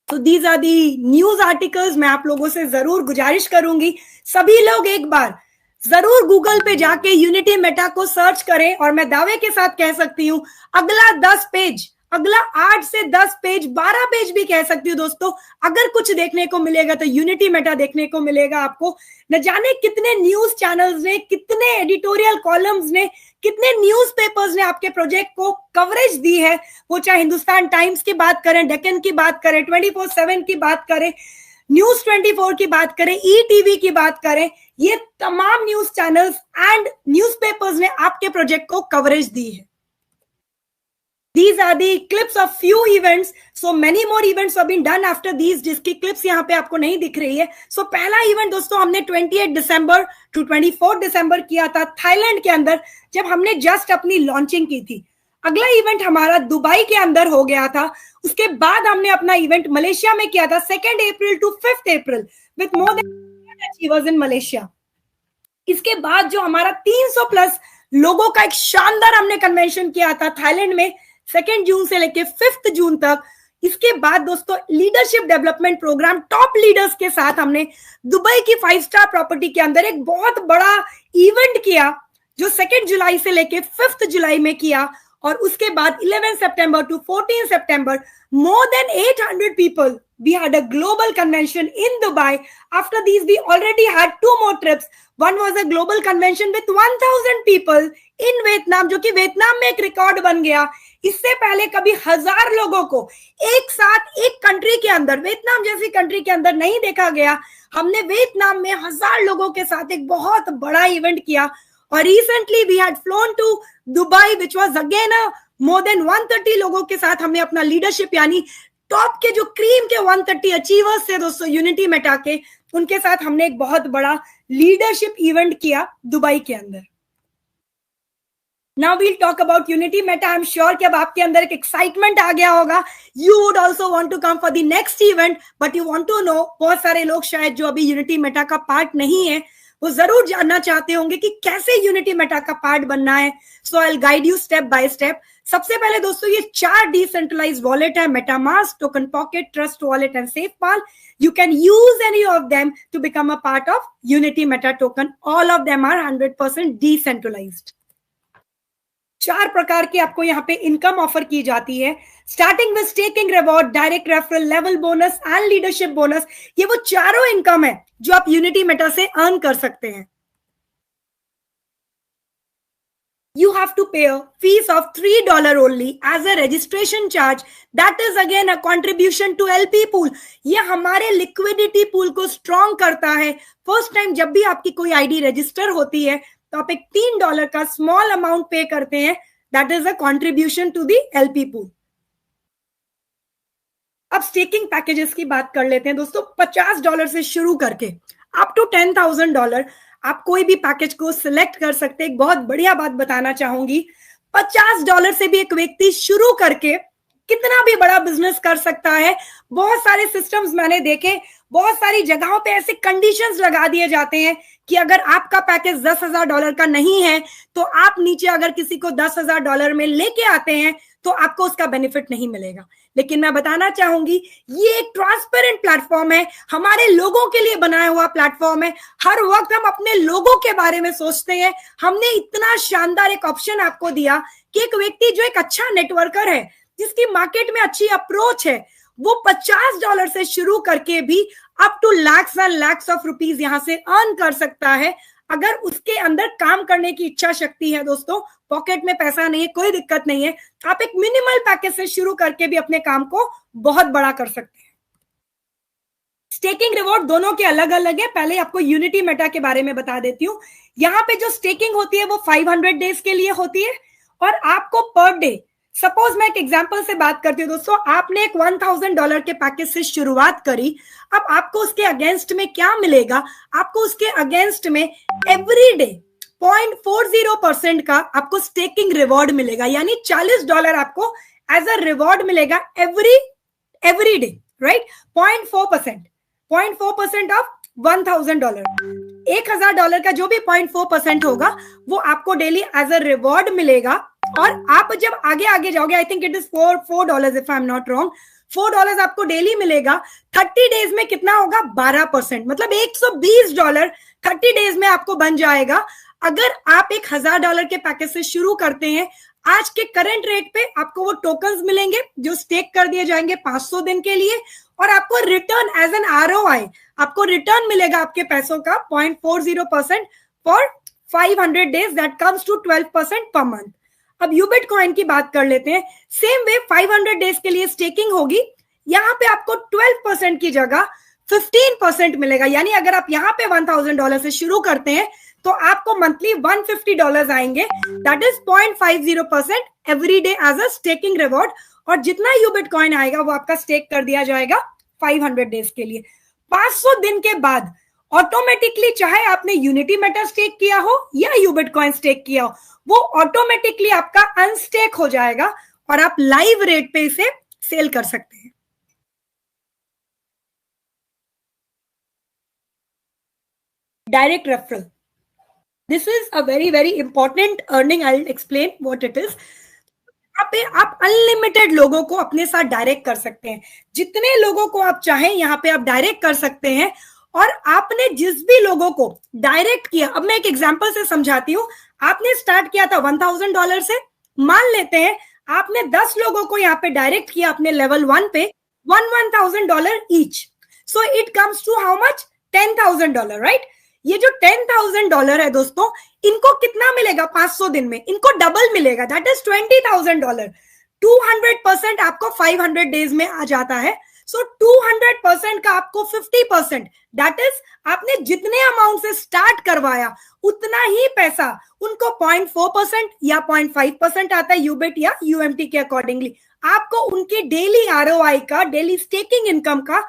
तो these are the news articles. मैं आप लोगों से जरूर गुजारिश करूंगी, सभी लोग एक बार जरूर गूगल पे जाके यूनिटी मेटा को सर्च करें. और मैं दावे के साथ कह सकती हूं अगला 10 पेज, अगला 8 से 10 पेज, 12 पेज भी कह सकती हूँ दोस्तों, अगर कुछ देखने को मिलेगा तो यूनिटी मेटा देखने को मिलेगा आपको. न जाने कितने न्यूज चैनल्स ने, कितने एडिटोरियल कॉलम्स ने, कितने न्यूज़पेपर्स ने आपके प्रोजेक्ट को कवरेज दी है. वो चाहे हिंदुस्तान टाइम्स की बात करें, डेक्कन की बात करें, 24/7 की बात करें, न्यूज 24 की बात करें, ईटीवी की बात करें, ये तमाम न्यूज चैनल्स एंड न्यूज़पेपर्स ने आपके प्रोजेक्ट को कवरेज दी है. These are the clips of few events. So many more events have been done after these, जिसकी clips यहाँ पे आपको नहीं दिख रही है. So पहला event दोस्तों हमने 28 दिसंबर to 24 दिसंबर किया था थाईलैंड के अंदर, जब हमने जस्ट अपनी लॉन्चिंग की थी. अगला इवेंट हमारा दुबई के अंदर हो गया था. उसके बाद हमने अपना इवेंट मलेशिया में किया था 2 अप्रैल to 5 April with more than achievers in Malaysia. इसके बाद जो हमारा 300 प्लस लोगों का एक शानदार हमने कन्वेंशन किया था थाईलैंड में 2 जून से लेके 5 जून तक. इसके बाद दोस्तों leadership development program top leaders के साथ हमने दुबई की 5 स्टार प्रॉपर्टी के अंदर एक बहुत बड़ा इवेंट किया, जो 2 जुलाई से लेके 5 जुलाई में किया. और उसके बाद 11 सितंबर to 14 September more than 800 people, we had a global convention in Dubai. After these we already had 2 more trips. One was a global convention with 1000 people in Vietnam, जो कि वियतनाम में एक रिकॉर्ड बन गया. इससे पहले कभी 1000 लोगों को एक साथ एक कंट्री के अंदर, वियतनाम जैसी कंट्री के अंदर नहीं देखा गया. हमने वियतनाम में 1000 लोगों के साथ एक बहुत बड़ा इवेंट किया. और recently we had flown to Dubai which was again more than 130 लोगों के साथ हमने अपना लीडरशिप, यानी टॉप के जो क्रीम के 130 अचीवर्स थे दोस्तों यूनिटी मेटा के, उनके साथ हमने एक बहुत बड़ा लीडरशिप इवेंट किया दुबई के अंदर. Now we'll talk about Unity Meta. I'm sure कि अब आपके अंदर एक एक्साइटमेंट आ गया होगा. You would also want to come for the next event, but you want to know, बहुत सारे लोग शायद जो अभी Unity Meta का पार्ट नहीं है, वो जरूर जानना चाहते होंगे कि कैसे Unity Meta का पार्ट बनना है. So I'll guide you step by step. सबसे पहले दोस्तों ये 4 डिसेंट्रलाइज्ड वॉलेट है, MetaMask, Token Pocket, Trust Wallet and SafePal. You can use any of them to become a part of Unity Meta token. All of them are 100% decentralized. 4 प्रकार की आपको यहाँ पे इनकम ऑफर की जाती है, starting with staking reward, direct referral, level bonus and leadership bonus. ये वो चारों इनकम है जो आप यूनिटी मेटा से अर्न कर सकते हैं. You have to pay a fees of $3 only as a registration charge. That is again a contribution to LP pool. ये हमारे लिक्विडिटी पूल को स्ट्रॉन्ग करता है. फर्स्ट टाइम जब भी आपकी कोई आईडी रजिस्टर होती है तो आप एक $3 का स्मॉल अमाउंट पे करते हैं. That is a contribution to the LP pool. अब स्टेकिंग पैकेजेस की बात कर लेते हैं दोस्तों. $50 से शुरू करके अप टू $10,000 आप कोई भी पैकेज को सिलेक्ट कर सकते हैं. एक बहुत बढ़िया बात बताना चाहूंगी, $50 से भी एक व्यक्ति शुरू करके कितना भी बड़ा बिजनेस कर सकता है. बहुत सारे सिस्टम्स मैंने देखे, बहुत सारी जगहों पे ऐसे कंडीशंस लगा दिए जाते हैं कि अगर आपका पैकेज $10,000 का नहीं है तो आप नीचे अगर किसी को $10,000 में लेके आते हैं तो आपको उसका बेनिफिट नहीं मिलेगा. लेकिन मैं बताना चाहूंगी ये एक ट्रांसपेरेंट प्लेटफॉर्म है, हमारे लोगों के लिए बनाया हुआ प्लेटफॉर्म है. हर वक्त हम अपने लोगों के बारे में सोचते हैं. हमने इतना शानदार एक ऑप्शन आपको दिया कि एक व्यक्ति जो एक अच्छा नेटवर्कर है, जिसकी मार्केट में अच्छी अप्रोच है, वो $50 से शुरू करके भी up to lakhs and lakhs of rupees यहां से अर्न कर सकता है. अगर उसके अंदर काम करने की इच्छा शक्ति है दोस्तों, पॉकेट में पैसा नहीं है, कोई दिक्कत नहीं है, आप एक मिनिमल पैकेज से शुरू करके भी अपने काम को बहुत बड़ा कर सकते हैं. स्टेकिंग रिवॉर्ड दोनों के अलग अलग है. पहले आपको यूनिटी मेटा के बारे में बता देती हूँ. यहाँ पे जो स्टेकिंग होती है वो 500 डेज के लिए होती है और आपको पर डे, सपोज मैं एक एग्जांपल से बात करती हूँ दोस्तों, आपने एक $1,000 के पैकेज से शुरुआत करी. अब आपको उसके अगेंस्ट में क्या मिलेगा? आपको उसके अगेंस्ट में एवरी डे 0.40% का आपको स्टेकिंग रिवॉर्ड मिलेगा, यानी $40 आपको एज अ रिवॉर्ड मिलेगा एवरी डे, राइट? 0.4% ऑफ $1,000. $1,000 का जो भी 0.4% होगा वो आपको डेली एज अ रिवॉर्ड मिलेगा। और आप जब आगे आगे जाओगे, I think it is $4 if I am not wrong, $4 आपको डेली मिलेगा। 30 डेज में कितना होगा? 12%, मतलब $120 30 डेज में आपको बन जाएगा। अगर आप $1,000 के पैकेज से शुरू करते हैं, आज के करंट रेट पे आपको वो टोकन्स मिलेंगे जो स्टेक कर दिए जाएंगे 500 दिन के लिए, और आपको रिटर्न एज एन ROI आपको रिटर्न मिलेगा आपके पैसों का 0.40% for 500 days, that comes to 12% per month. अब यूबिट कॉइन की बात कर लेते हैं। सेम वे 500 डेज के लिए स्टेकिंग होगी, यहाँ पे आपको 12% की जगह 15% मिलेगा। यानी अगर आप यहाँ पे $1,000 से शुरू करते हैं तो आपको मंथली $150 आएंगे, that is 0.50% every day as a staking reward. और जितना यूबिट कॉइन आएगा वो आपका स्टेक कर दिया जाएगा 500 डेज के लिए। 500 दिन के बाद ऑटोमेटिकली, चाहे आपने यूनिटी मेटा स्टेक किया हो या यूबिट कॉइन स्टेक किया हो, वो ऑटोमेटिकली आपका अनस्टेक हो जाएगा और आप लाइव रेट पे इसे सेल कर सकते हैं। Direct referral, this is a very very important earning, I will explain what it is. यहाँ पे आप अनलिमिटेड लोगों को अपने साथ डायरेक्ट कर सकते हैं, जितने लोगों को आप चाहें यहाँ पे आप डायरेक्ट कर सकते हैं। और आपने जिस भी लोगों को डायरेक्ट किया, अब मैं एक एग्जांपल से समझाती हूँ। आपने स्टार्ट किया था $1,000 से, मान लेते हैं आपने 10 लोगों को यहाँ पे डायरेक्ट किया अपने लेवल 1 पे, $1,000 each, so it comes to how much? $10,000, right? ये जो $10,000 है दोस्तों, इनको कितना मिलेगा 500 दिन में? इनको डबल मिलेगा, दैट इज $20,000। 200% आपको 500 डेज में आ जाता है। सो 200% का आपको 50%, दैट इज आपने जितने अमाउंट से स्टार्ट करवाया उतना ही पैसा उनको 0.4% या 0.5% आता है यूबिट या यूएमटी के अकॉर्डिंगली। आपको उनके डेली ROI का, डेली स्टेकिंग इनकम का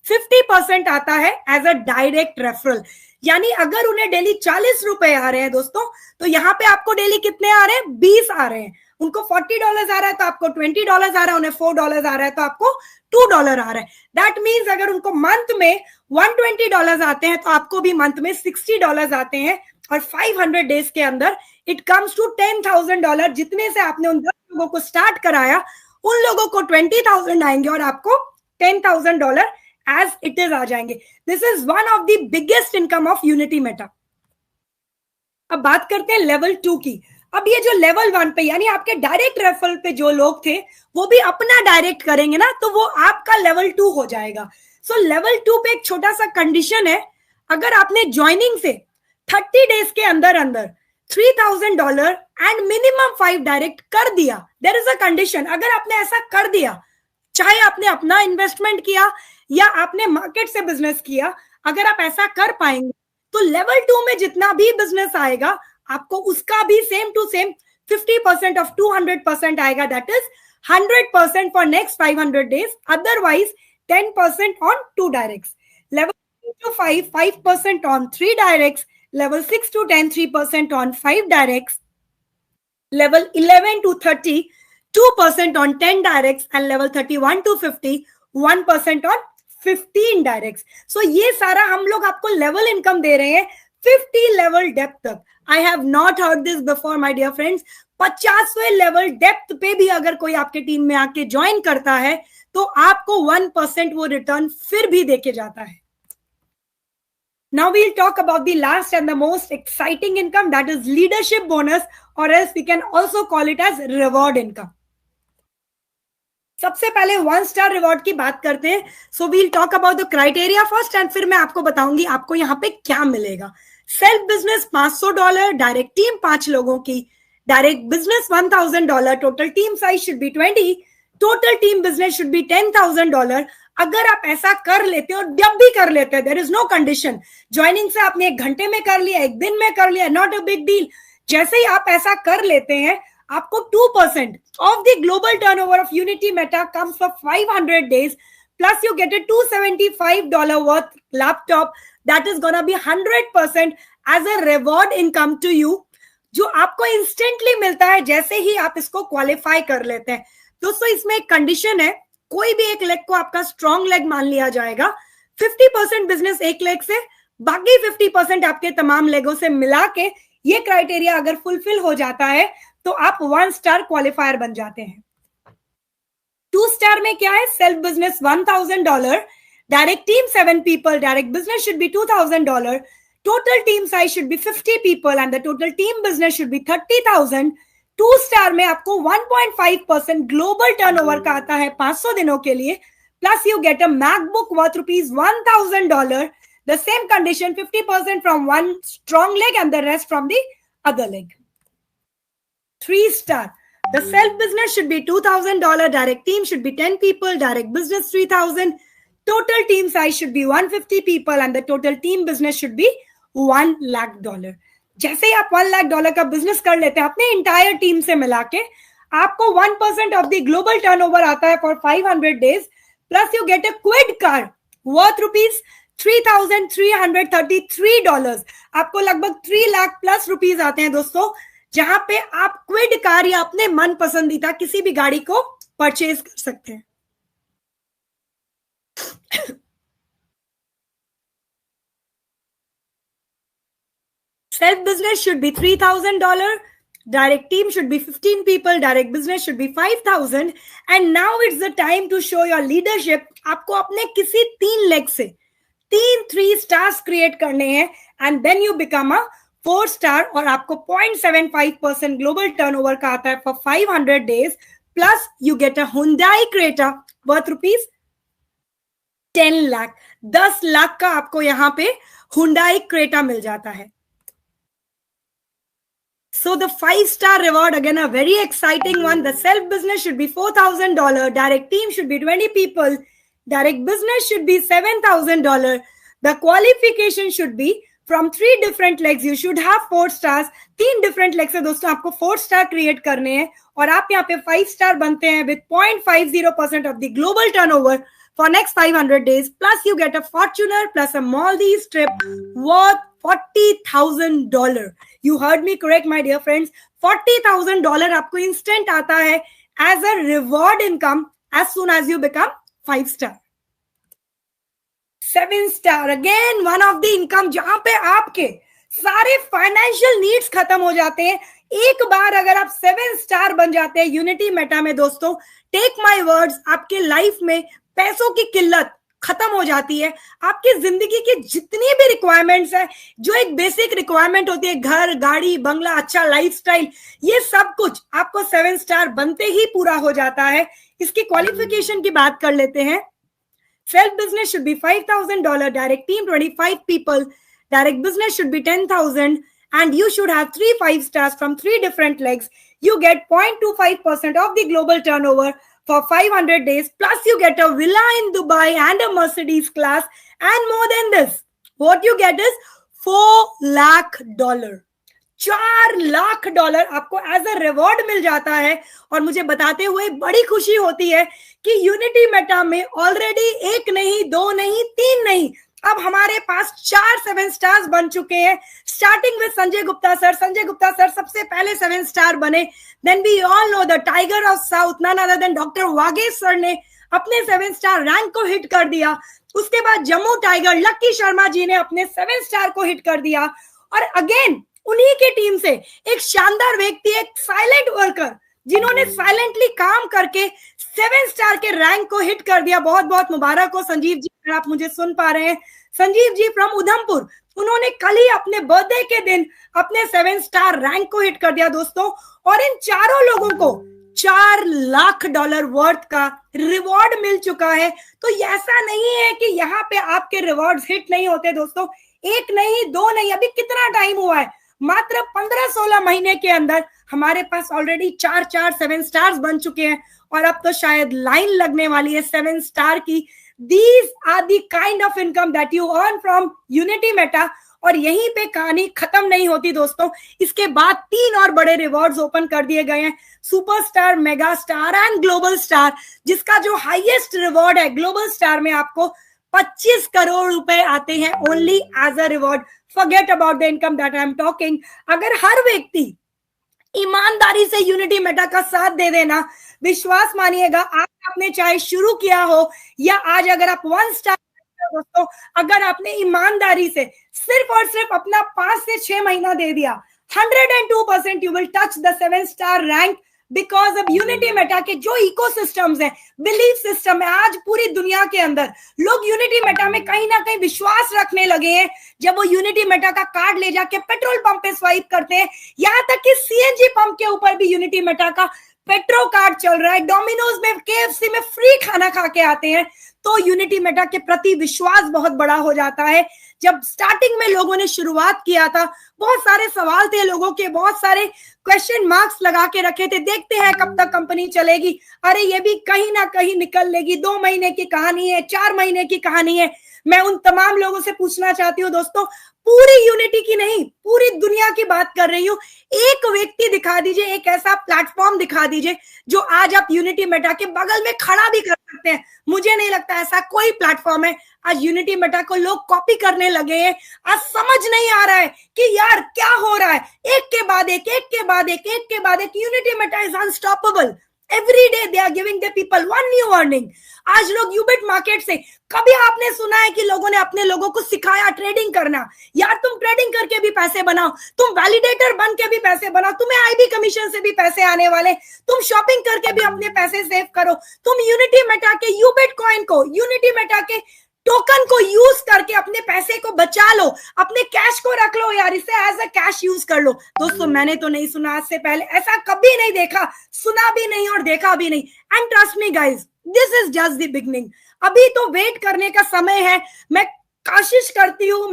50% आता है एज अ डायरेक्ट रेफरल। यानी अगर उन्हें डेली ₹40 आ रहे हैं दोस्तों, तो यहाँ पे आपको डेली कितने आ रहे हैं? 20 आ रहे हैं। उनको $40 आ रहा है तो आपको $20 आ रहा है, उन्हें $4 आ रहा है तो आपको $2 आ रहा है। दैट मीन्स अगर उनको मंथ में $120 आते हैं तो आपको भी मंथ में $60 आते हैं। और 500 डेज के अंदर इट कम्स टू $10,000। जितने से आपने उन 10 लोगों को स्टार्ट कराया, उन लोगों को 20,000 आएंगे और आपको $10,000 एज इट इज आ जाएंगे। This is one of the biggest income of Unity Meta. अब बात करते हैं लेवल 2 की। अब ये जो लेवल 1 पे, यानी आपके डायरेक्ट रेफरल पे जो लोग थे वो भी अपना डायरेक्ट करेंगे ना, तो वो आपका लेवल 2 हो जाएगा। सो लेवल 2 पे एक छोटा सा कंडीशन है, अगर आपने ज्वाइनिंग से 30 डेज के अंदर अंदर $3,000 एंड मिनिमम 5 डायरेक्ट कर दिया, देयर इज अ कंडीशन। अगर आपने ऐसा कर दिया, चाहे आपने अपना इन्वेस्टमेंट किया या आपने मार्केट से बिजनेस किया, अगर आप ऐसा कर पाएंगे तो लेवल 2 में जितना भी बिजनेस आएगा आपको उसका भी सेम टू सेम 50% ऑफ 200% आएगा, that is 100% for next 500 days. Otherwise 10% on 2 directs, level 3 to 5 5% on 3 directs, level 6 to 10 3% on 5 directs, level 11 to 30 2% on 10 directs, and level 31 to 50 1% on 15 directs. सो ये सारा हम लोग आपको लेवल इनकम दे रहे हैं 50 level depth तक। I have not heard this before my dear friends. 50वें level depth पे भी अगर कोई आपके टीम में आके ज्वाइन करता है तो आपको 1% वो रिटर्न फिर भी देके जाता है। Now we'll talk about the last and the most exciting income, that is leadership bonus, or else we can also call it as reward income. सबसे पहले 1 स्टार रिवॉर्ड की बात करते हैं। So we'll talk about the criteria first and फिर मैं आपको बताऊंगी आपको यहाँ पे क्या मिलेगा। सेल्फ बिजनेस $500, डायरेक्ट टीम 5 लोगों की, direct business $1,000, total team size should be 20, total team business should be $10,000। अगर आप ऐसा कर लेते हो, जब भी कर लेते हैं, there is no condition. Joining से आपने 1 घंटे में कर लिया, 1 दिन में कर लिया, नॉट अ बिग डील। जैसे ही आप ऐसा कर लेते हैं, आपको 2% of the global turnover of Unity Meta comes for 500 days, plus you get a $275 worth laptop that is gonna be 100% as a reward income to you, जो आपको instantly मिलता है जैसे ही आप इसको क्वालिफाई कर लेते हैं। दोस्तों इसमें एक कंडीशन है, कोई भी एक लेग को आपका स्ट्रॉन्ग लेग मान लिया जाएगा। 50% बिजनेस एक लेग से, बाकी 50% आपके तमाम लेगों से मिला के ये क्राइटेरिया अगर फुलफिल हो जाता है तो आप 1 स्टार क्वालिफायर बन जाते हैं। 2 स्टार में क्या है? Self business $1,000, direct team 7 people, direct business should be $2,000, total team size should be 50 people and the total team business should be 30,000। 2 star में आपको 1.5% ग्लोबल टर्नओवर का आता है 500 दिनों के लिए, plus you get a MacBook worth $1,000। The same condition, 50% from one strong leg and the rest from the other leg. 3 star, the self business should be $2,000, direct team should be 10 people, direct business 3,000, total team size should be 150 people and the total team business should be $1 lakh। जैसे ही आप $1 lakh का business कर लेते हैं अपने entire team से मिला के, आपको 1% ऑफ द ग्लोबल टर्नओवर आता है for 500 days, plus you get a Kwid car worth $3,333। आपको लगभग 3 लाख प्लस रुपीज आते हैं दोस्तों, जहां पे आप क्विड कार या अपने मन पसंदीदा किसी भी गाड़ी को परचेज कर सकते हैं। Self business should be $3,000, direct team should be 15 people, direct business should be 5,000, and now it's the time to show your leadership। आपको अपने किसी 3 लेग से 3 स्टार्स क्रिएट करने हैं and then you become a 4 star, और आपको 0.75% global turnover का आता है for 500 days, plus you get a Hyundai Creta worth ₹10 lakh. 10 lakh का आपको यहां पे Hyundai Creta मिल जाता है। So the 5 star reward, again a very exciting one. The self business should be $4,000, direct team should be 20 people, direct business should be $7,000, the qualification should be from 3 different legs, you should have 4 stars। 3 different legs से दोस्तों आपको 4 star create करने हैं और आप यहाँ पे 5 star बनते हैं with 0.50% of the global turnover for next 500 days, plus you get a Fortuner plus a Maldives trip worth $40,000। You heard me correct my dear friends, $40,000 आपको instant आता है as a reward income as soon as you become 5 star। 7 star, again one of the income जहां पे आपके सारे financial needs खत्म हो जाते हैं। एक बार अगर आप 7 स्टार बन जाते हैं यूनिटी मेटा में दोस्तों, टेक माय वर्ड्स, आपके लाइफ में पैसों की किल्लत खत्म हो जाती है। आपकी जिंदगी की जितनी भी रिक्वायरमेंट्स है, जो एक बेसिक रिक्वायरमेंट होती है, घर, गाड़ी, बंगला, अच्छा लाइफस्टाइल, ये सब कुछ आपको 7 स्टार बनते ही पूरा हो जाता है। इसकी क्वालिफिकेशन की बात कर लेते हैं। Self business should be $5,000, direct team 25 people, direct business should be 10,000, and you should have 3 5 stars from 3 different legs। You get 0.25% of the global turnover for 500 days, plus you get a villa in Dubai and a Mercedes class, and more than this, what you get is $4 lakh। $4 lakh आपको as a reward मिल जाता है। और मुझे बताते हुए बड़ी खुशी होती है कि यूनिटी मेटा में ऑलरेडी 1 नहीं, 2 नहीं, 3 नहीं, अब हमारे पास 4 7 स्टार्स बन चुके हैं। Starting with Sanjay Gupta sir. Sanjay Gupta sir सबसे पहले 7 स्टार बने। Then we all know the tiger of south, none other than doctor Vagesh sir ने अपने 7 स्टार रैंक को हिट कर दिया। उसके बाद जम्मू टाइगर लक्की शर्मा जी ने अपने 7 स्टार को हिट कर दिया। और अगेन उन्हीं की टीम से एक शानदार व्यक्ति, एक साइलेंट वर्कर, जिन्होंने साइलेंटली काम करके 7 स्टार के रैंक को हिट कर दिया। बहुत बहुत मुबारक हो संजीव जी, अगर आप मुझे सुन पा रहे हैं। संजीव जी फ्रॉम उधमपुर, उन्होंने कल ही अपने बर्थडे के दिन अपने 7 स्टार रैंक को हिट कर दिया दोस्तों। और इन चारों लोगों को $4 लाख वर्थ का रिवॉर्ड मिल चुका है। तो ऐसा नहीं है कि यहाँ पे आपके रिवॉर्ड्स हिट नहीं होते दोस्तों। 1 नहीं, 2 नहीं, अभी कितना टाइम हुआ है, मात्र 15-16 महीने के अंदर हमारे पास ऑलरेडी 4 7 स्टार्स बन चुके हैं। और अब तो शायद लाइन लगने वाली है 7 स्टार की। These are the kind of income that you earn from Unity Meta। और यहीं पे कहानी खत्म नहीं होती दोस्तों। इसके बाद 3 और बड़े रिवॉर्ड्स ओपन कर दिए गए हैं, superstar, mega star and global star, जिसका जो हाईएस्ट रिवॉर्ड है ग्लोबल स्टार में आपको 25 करोड़ रुपए आते हैं only as a reward. Forget about the income that I am talking. अगर हर व्यक्ति ईमानदारी से यूनिटी मेटा का साथ दे देना, विश्वास मानिएगा, आज आपने चाहे शुरू किया हो या आज अगर आप 1 स्टार दोस्तों, अगर आपने ईमानदारी से सिर्फ और सिर्फ अपना 5 से 6 महीना दे दिया, 102% you will touch the seven star rank because of Unity Meta के जो इकोसिस्टम्स है, बिलीफ सिस्टम है। आज पूरी दुनिया के अंदर लोग यूनिटी मेटा में कहीं ना कहीं विश्वास रखने लगे हैं। जब वो यूनिटी मेटा का कार्ड ले जाके पेट्रोल पंप पे स्वाइप करते हैं, यहां तक कि सीएनजी पंप के ऊपर भी यूनिटी मेटा का पेट्रो कार्ड चल रहा है, डोमिनोज में, केएफसी में फ्री खाना खा के आते हैं, तो यूनिटी मेटा के प्रति विश्वास बहुत बड़ा हो जाता है। जब स्टार्टिंग में लोगों ने शुरुआत किया था, बहुत सारे सवाल थे लोगों के, बहुत सारे क्वेश्चन मार्क्स लगा के रखे थे, देखते हैं कब तक कंपनी चलेगी, अरे ये भी कहीं ना कहीं निकल लेगी, 2 महीने की कहानी है, 4 महीने की कहानी है। मैं उन तमाम लोगों से पूछना चाहती हूँ दोस्तों, पूरी यूनिटी की नहीं, पूरी दुनिया की बात कर रही हूँ, एक व्यक्ति दिखा दीजिए, एक ऐसा प्लेटफॉर्म दिखा दीजिए जो आज आप यूनिटी मेटा के बगल में खड़ा भी कर सकते हैं। मुझे नहीं लगता ऐसा कोई प्लेटफॉर्म है। आज यूनिटी मेटा को लोग कॉपी करने लगे हैं। आज समझ नहीं आ रहा है कि यार क्या हो रहा है, एक के बाद एक, एक के बाद एक, एक के बाद एक। Unity Meta is unstoppable. Every day they are giving the people one new earning. आज लोग यूबिट मार्केट से, कभी आपने सुना है कि लोगों ने अपने लोगों को सिखाया ट्रेडिंग करना? यार तुम ट्रेडिंग करके भी पैसे बनाओ, तुम वैलिडेटर बन के भी पैसे बनाओ, तुम्हें आईबी कमीशन से भी पैसे आने वाले, तुम शॉपिंग करके भी अपने पैसे सेव करो, तुम यूनिटी मेटा के यूबिट कॉइन को, यूनिटी मेटा के टोकन को यूज करके अपने पैसे को बचा लो, अपने कैश को रख लो यार, इसे एज अ कैश यूज कर लो। दोस्तों मैंने तो नहीं सुना आज से पहले, ऐसा कभी नहीं देखा, सुना भी नहीं और देखा भी नहीं। And trust me guys, this is just the beginning. अभी तो वेट करने का समय है। मैं कोशिश करती हूँ,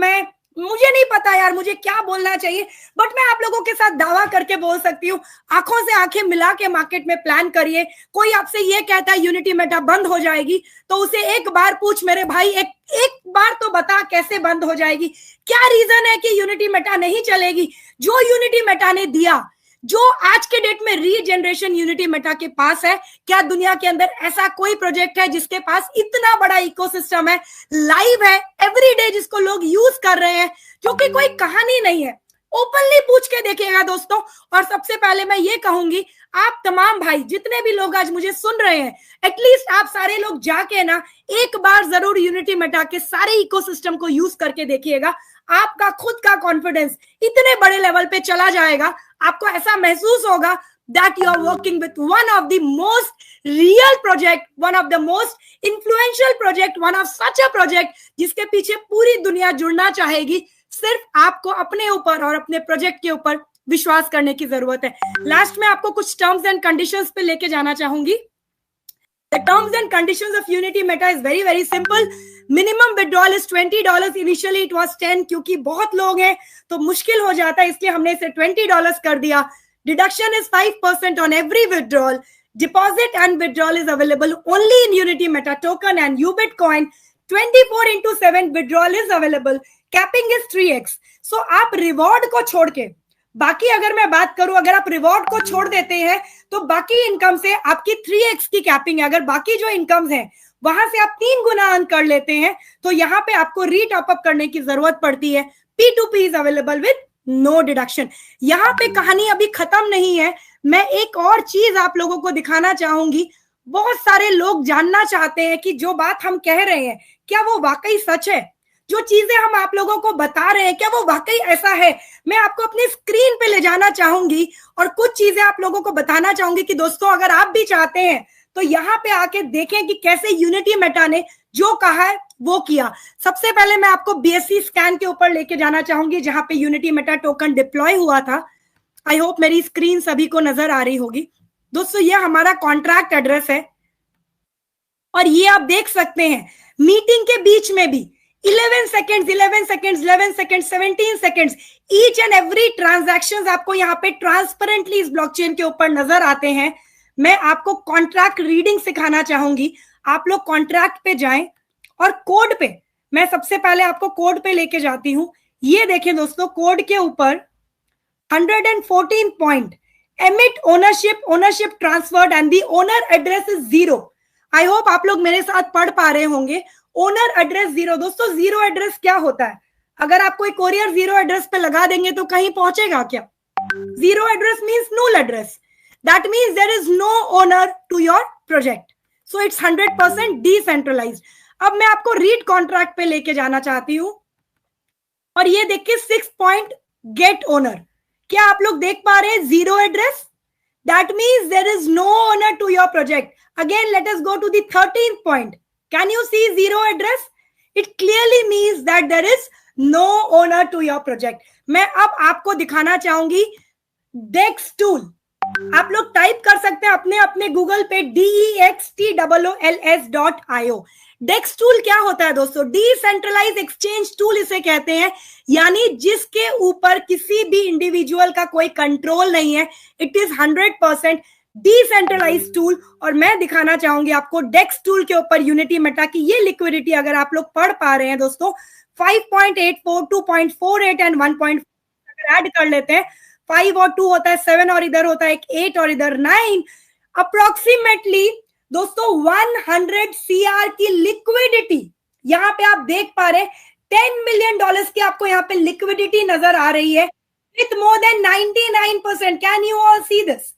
मुझे नहीं पता यार मुझे क्या बोलना चाहिए, बट मैं आप लोगों के साथ दावा करके बोल सकती हूँ, आंखों से आंखें मिला के मार्केट में प्लान करिए। कोई आपसे ये कहता है यूनिटी मेटा बंद हो जाएगी, तो उसे एक बार पूछ मेरे भाई, एक बार तो बता कैसे बंद हो जाएगी, क्या रीजन है कि यूनिटी मेटा नहीं चलेगी? जो यूनिटी मेटा ने दिया, जो आज के डेट में रीजनरेशन यूनिटी मेटा के पास है, क्या दुनिया के अंदर ऐसा कोई प्रोजेक्ट है जिसके पास इतना बड़ा इकोसिस्टम है, लाइव है, एवरीडे, जिसको लोग यूज कर रहे हैं, क्योंकि कोई कहानी नहीं है। ओपनली पूछ के देखिएगा दोस्तों। और सबसे पहले मैं ये कहूंगी, आप तमाम भाई जितने भी लोग आज मुझे सुन रहे हैं, एटलीस्ट आप सारे लोग जाके ना एक बार जरूर यूनिटी मेटा के सारे इकोसिस्टम को यूज करके देखिएगा। आपका खुद का कॉन्फिडेंस इतने बड़े लेवल पे चला जाएगा, आपको ऐसा महसूस होगा that you are working with one of the most real project, one of the most influential project, one of such a project जिसके पीछे पूरी दुनिया जुड़ना चाहेगी। सिर्फ आपको अपने ऊपर और अपने प्रोजेक्ट के ऊपर विश्वास करने की जरूरत है। लास्ट में आपको कुछ टर्म्स एंड कंडीशंस पे लेके जाना चाहूंगी। The terms and conditions of Unity Meta is very very simple. Minimum withdrawal is $20. Initially it was 10, क्योंकि बहुत लोग हैं तो मुश्किल हो जाता है, इसलिए हमने इसे $20 कर दिया। Deduction is 5% on every withdrawal. Deposit and withdrawal is available only in Unity Meta token and UBitcoin. 24/7 withdrawal is available. Capping is 3x. So आप रिवॉर्ड को छोड़ के, बाकी अगर मैं बात करूं, अगर आप रिवॉर्ड को छोड़ देते हैं तो बाकी इनकम से आपकी 3x की कैपिंग है। अगर बाकी जो इनकम्स हैं वहां से आप 3 गुना अर्न कर लेते हैं तो यहाँ पे आपको रीटॉप अप करने की जरूरत पड़ती है। P2P is available with no deduction. यहाँ पे कहानी अभी खत्म नहीं है, मैं एक और चीज आप लोगों को दिखाना चाहूंगी। बहुत सारे लोग जानना चाहते हैं कि जो बात हम कह रहे हैं क्या वो वाकई सच है, जो चीजें हम आप लोगों को बता रहे हैं क्या वो वाकई ऐसा है। मैं आपको अपनी स्क्रीन पे ले जाना चाहूंगी और कुछ चीजें आप लोगों को बताना चाहूंगी कि दोस्तों अगर आप भी चाहते हैं तो यहाँ पे आके देखें कि कैसे यूनिटी मेटा ने जो कहा है वो किया। सबसे पहले मैं आपको BSC स्कैन के ऊपर लेके जाना चाहूंगी जहां पे यूनिटी मेटा टोकन डिप्लॉय हुआ था। आई होप मेरी स्क्रीन सभी को नजर आ रही होगी। दोस्तों ये हमारा कॉन्ट्रैक्ट एड्रेस है और ये आप देख सकते हैं मीटिंग के बीच में भी 11 seconds, 11 seconds, 11 seconds, 17 seconds, each and every transactions आपको यहाँ पे ट्रांसपेरेंटली इस ब्लॉकचेन के ऊपर नजर आते हैं। मैं आपको कॉन्ट्रैक्ट रीडिंग सिखाना चाहूंगी। आप लोग कॉन्ट्रैक्ट पे जाएं और कोड पे, मैं सबसे पहले आपको कोड पे लेके जाती हूं। ये देखें दोस्तों, कोड के ऊपर 114 point, emit ownership transferred and the owner address is 0। I hope आप लोग मेरे साथ पढ़ पा रहे होंगे। Owner address 0। दोस्तों 0 एड्रेस क्या होता है? अगर आप कोई कोरियर 0 एड्रेस पे लगा देंगे तो कहीं पहुंचेगा क्या? 0 address means null address. That means there is no owner to your project, so it's 100% decentralized. अब मैं आपको रीड कॉन्ट्रैक्ट पे लेके जाना चाहती हूं, और ये देखिए 6 पॉइंट गेट ओनर, क्या आप लोग देख पा रहे हैं? Zero address, that means there is no owner to your project. Again let us go to the 13th point. Can you see zero address? It clearly means that there is no owner to your project. मैं अब आपको दिखाना चाहूंगी डेक्स tool. आप लोग type कर सकते हैं अपने अपने गूगल पे DEXTOOLS.io. डेक्स टूल क्या होता है दोस्तों? डिसेंट्रलाइज एक्सचेंज टूल इसे कहते हैं, यानी जिसके ऊपर किसी भी इंडिविजुअल का कोई कंट्रोल नहीं है. It is 100% decentralize tool. और मैं दिखाना चाहूंगी आपको डेक्स टूल के ऊपर यूनिटी मेटा की ये लिक्विडिटी अगर आप लोग पढ़ पा रहे हैं दोस्तों, 5.84, 2.48 एंड 1. अगर ऐड कर लेते हैं, 5 और 2 होता है 7, और इधर होता है एक 8 और इधर 9, अप्रोक्सीमेटली दोस्तों 100 CR की लिक्विडिटी यहां पे आप देख पा रहे हैं. $10 मिलियन की आपको यहां पे लिक्विडिटी नजर आ रही है with more than 99%. Can you all see this?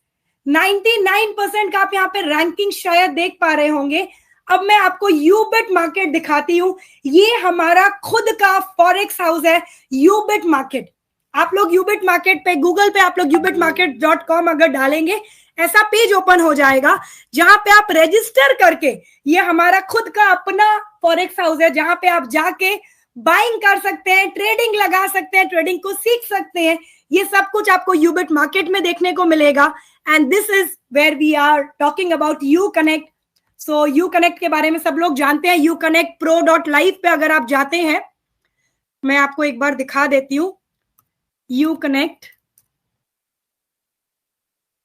99% का आप यहाँ पे रैंकिंग शायद देख पा रहे होंगे. अब मैं आपको यूबिट मार्केट दिखाती हूं. ये हमारा खुद का फॉरेक्स हाउस है, यूबिट मार्केट. आप लोग यूबिट मार्केट पे गूगल पे आप लोग यूबिटमार्केट.com अगर डालेंगे, ऐसा पेज ओपन हो जाएगा जहां पे आप रजिस्टर करके, ये हमारा खुद का अपना फॉरेक्स हाउस है जहां पे आप जाके बाइंग कर सकते हैं, ट्रेडिंग लगा सकते हैं, ट्रेडिंग को सीख सकते हैं. ये सब कुछ आपको यूबिट मार्केट में देखने को मिलेगा. And this is where we are talking about U Connect. So U Connect के बारे में सब लोग जानते हैं. यू कनेक्ट pro.live पे अगर आप जाते हैं, मैं आपको एक बार दिखा देती हूं. You connect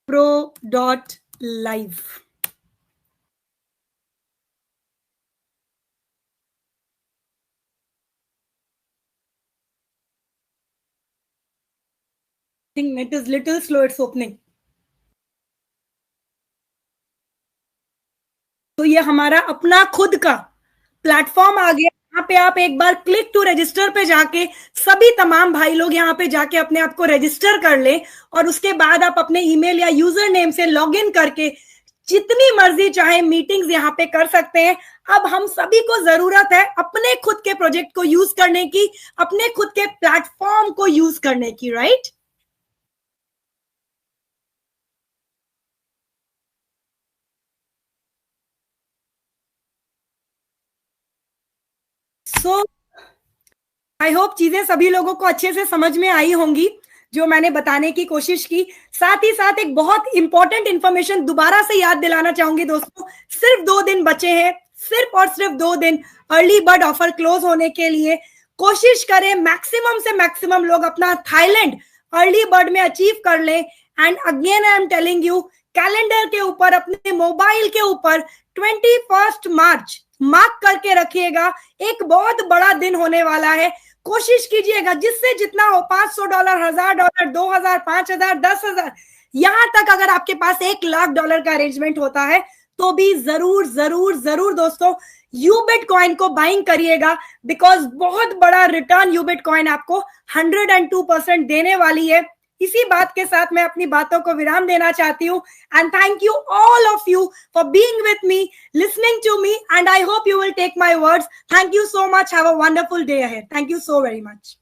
pro.live. I think net is little slow, it's opening. तो ये हमारा अपना खुद का प्लेटफॉर्म आ गया. यहाँ पे आप एक बार क्लिक टू रजिस्टर पे जाके सभी तमाम भाई लोग यहाँ पे जाके अपने आप को रजिस्टर कर ले, और उसके बाद आप अपने ईमेल या यूजर नेम से लॉग इन करके जितनी मर्जी चाहे मीटिंग्स यहाँ पे कर सकते हैं. अब हम सभी को जरूरत है अपने खुद के प्रोजेक्ट को यूज करने की, अपने खुद के प्लेटफॉर्म को यूज करने की, राइट? सो आई होप चीजें सभी लोगों को अच्छे से समझ में आई होंगी जो मैंने बताने की कोशिश की. साथ ही साथ एक बहुत इंपॉर्टेंट इंफॉर्मेशन दोबारा से याद दिलाना चाहूंगी दोस्तों. सिर्फ 2 दिन बचे हैं, सिर्फ और सिर्फ 2 दिन अर्ली बर्ड ऑफर क्लोज होने के लिए. कोशिश करें मैक्सिमम से मैक्सिमम लोग अपना थाईलैंड अर्ली बर्ड में अचीव कर ले. And again I am telling you, calendar के ऊपर अपने मोबाइल के ऊपर 21 मार्च मार्क करके रखिएगा. एक बहुत बड़ा दिन होने वाला है. कोशिश कीजिएगा जिससे जितना हो, $500, $1000, 2000, 5000, 10,000, यहां तक अगर आपके पास $1,00,000 का अरेंजमेंट होता है तो भी जरूर जरूर जरूर दोस्तों यूबिट कॉइन को बाइंग करिएगा. बिकॉज बहुत बड़ा रिटर्न यूबिट कॉइन आपको 102% देने वाली है. इसी बात के साथ मैं अपनी बातों को विराम देना चाहती हूँ. And thank you all of you for being with me, listening to me, and I hope you will take my words. Thank you so much. Have a wonderful day ahead. Thank you so very much.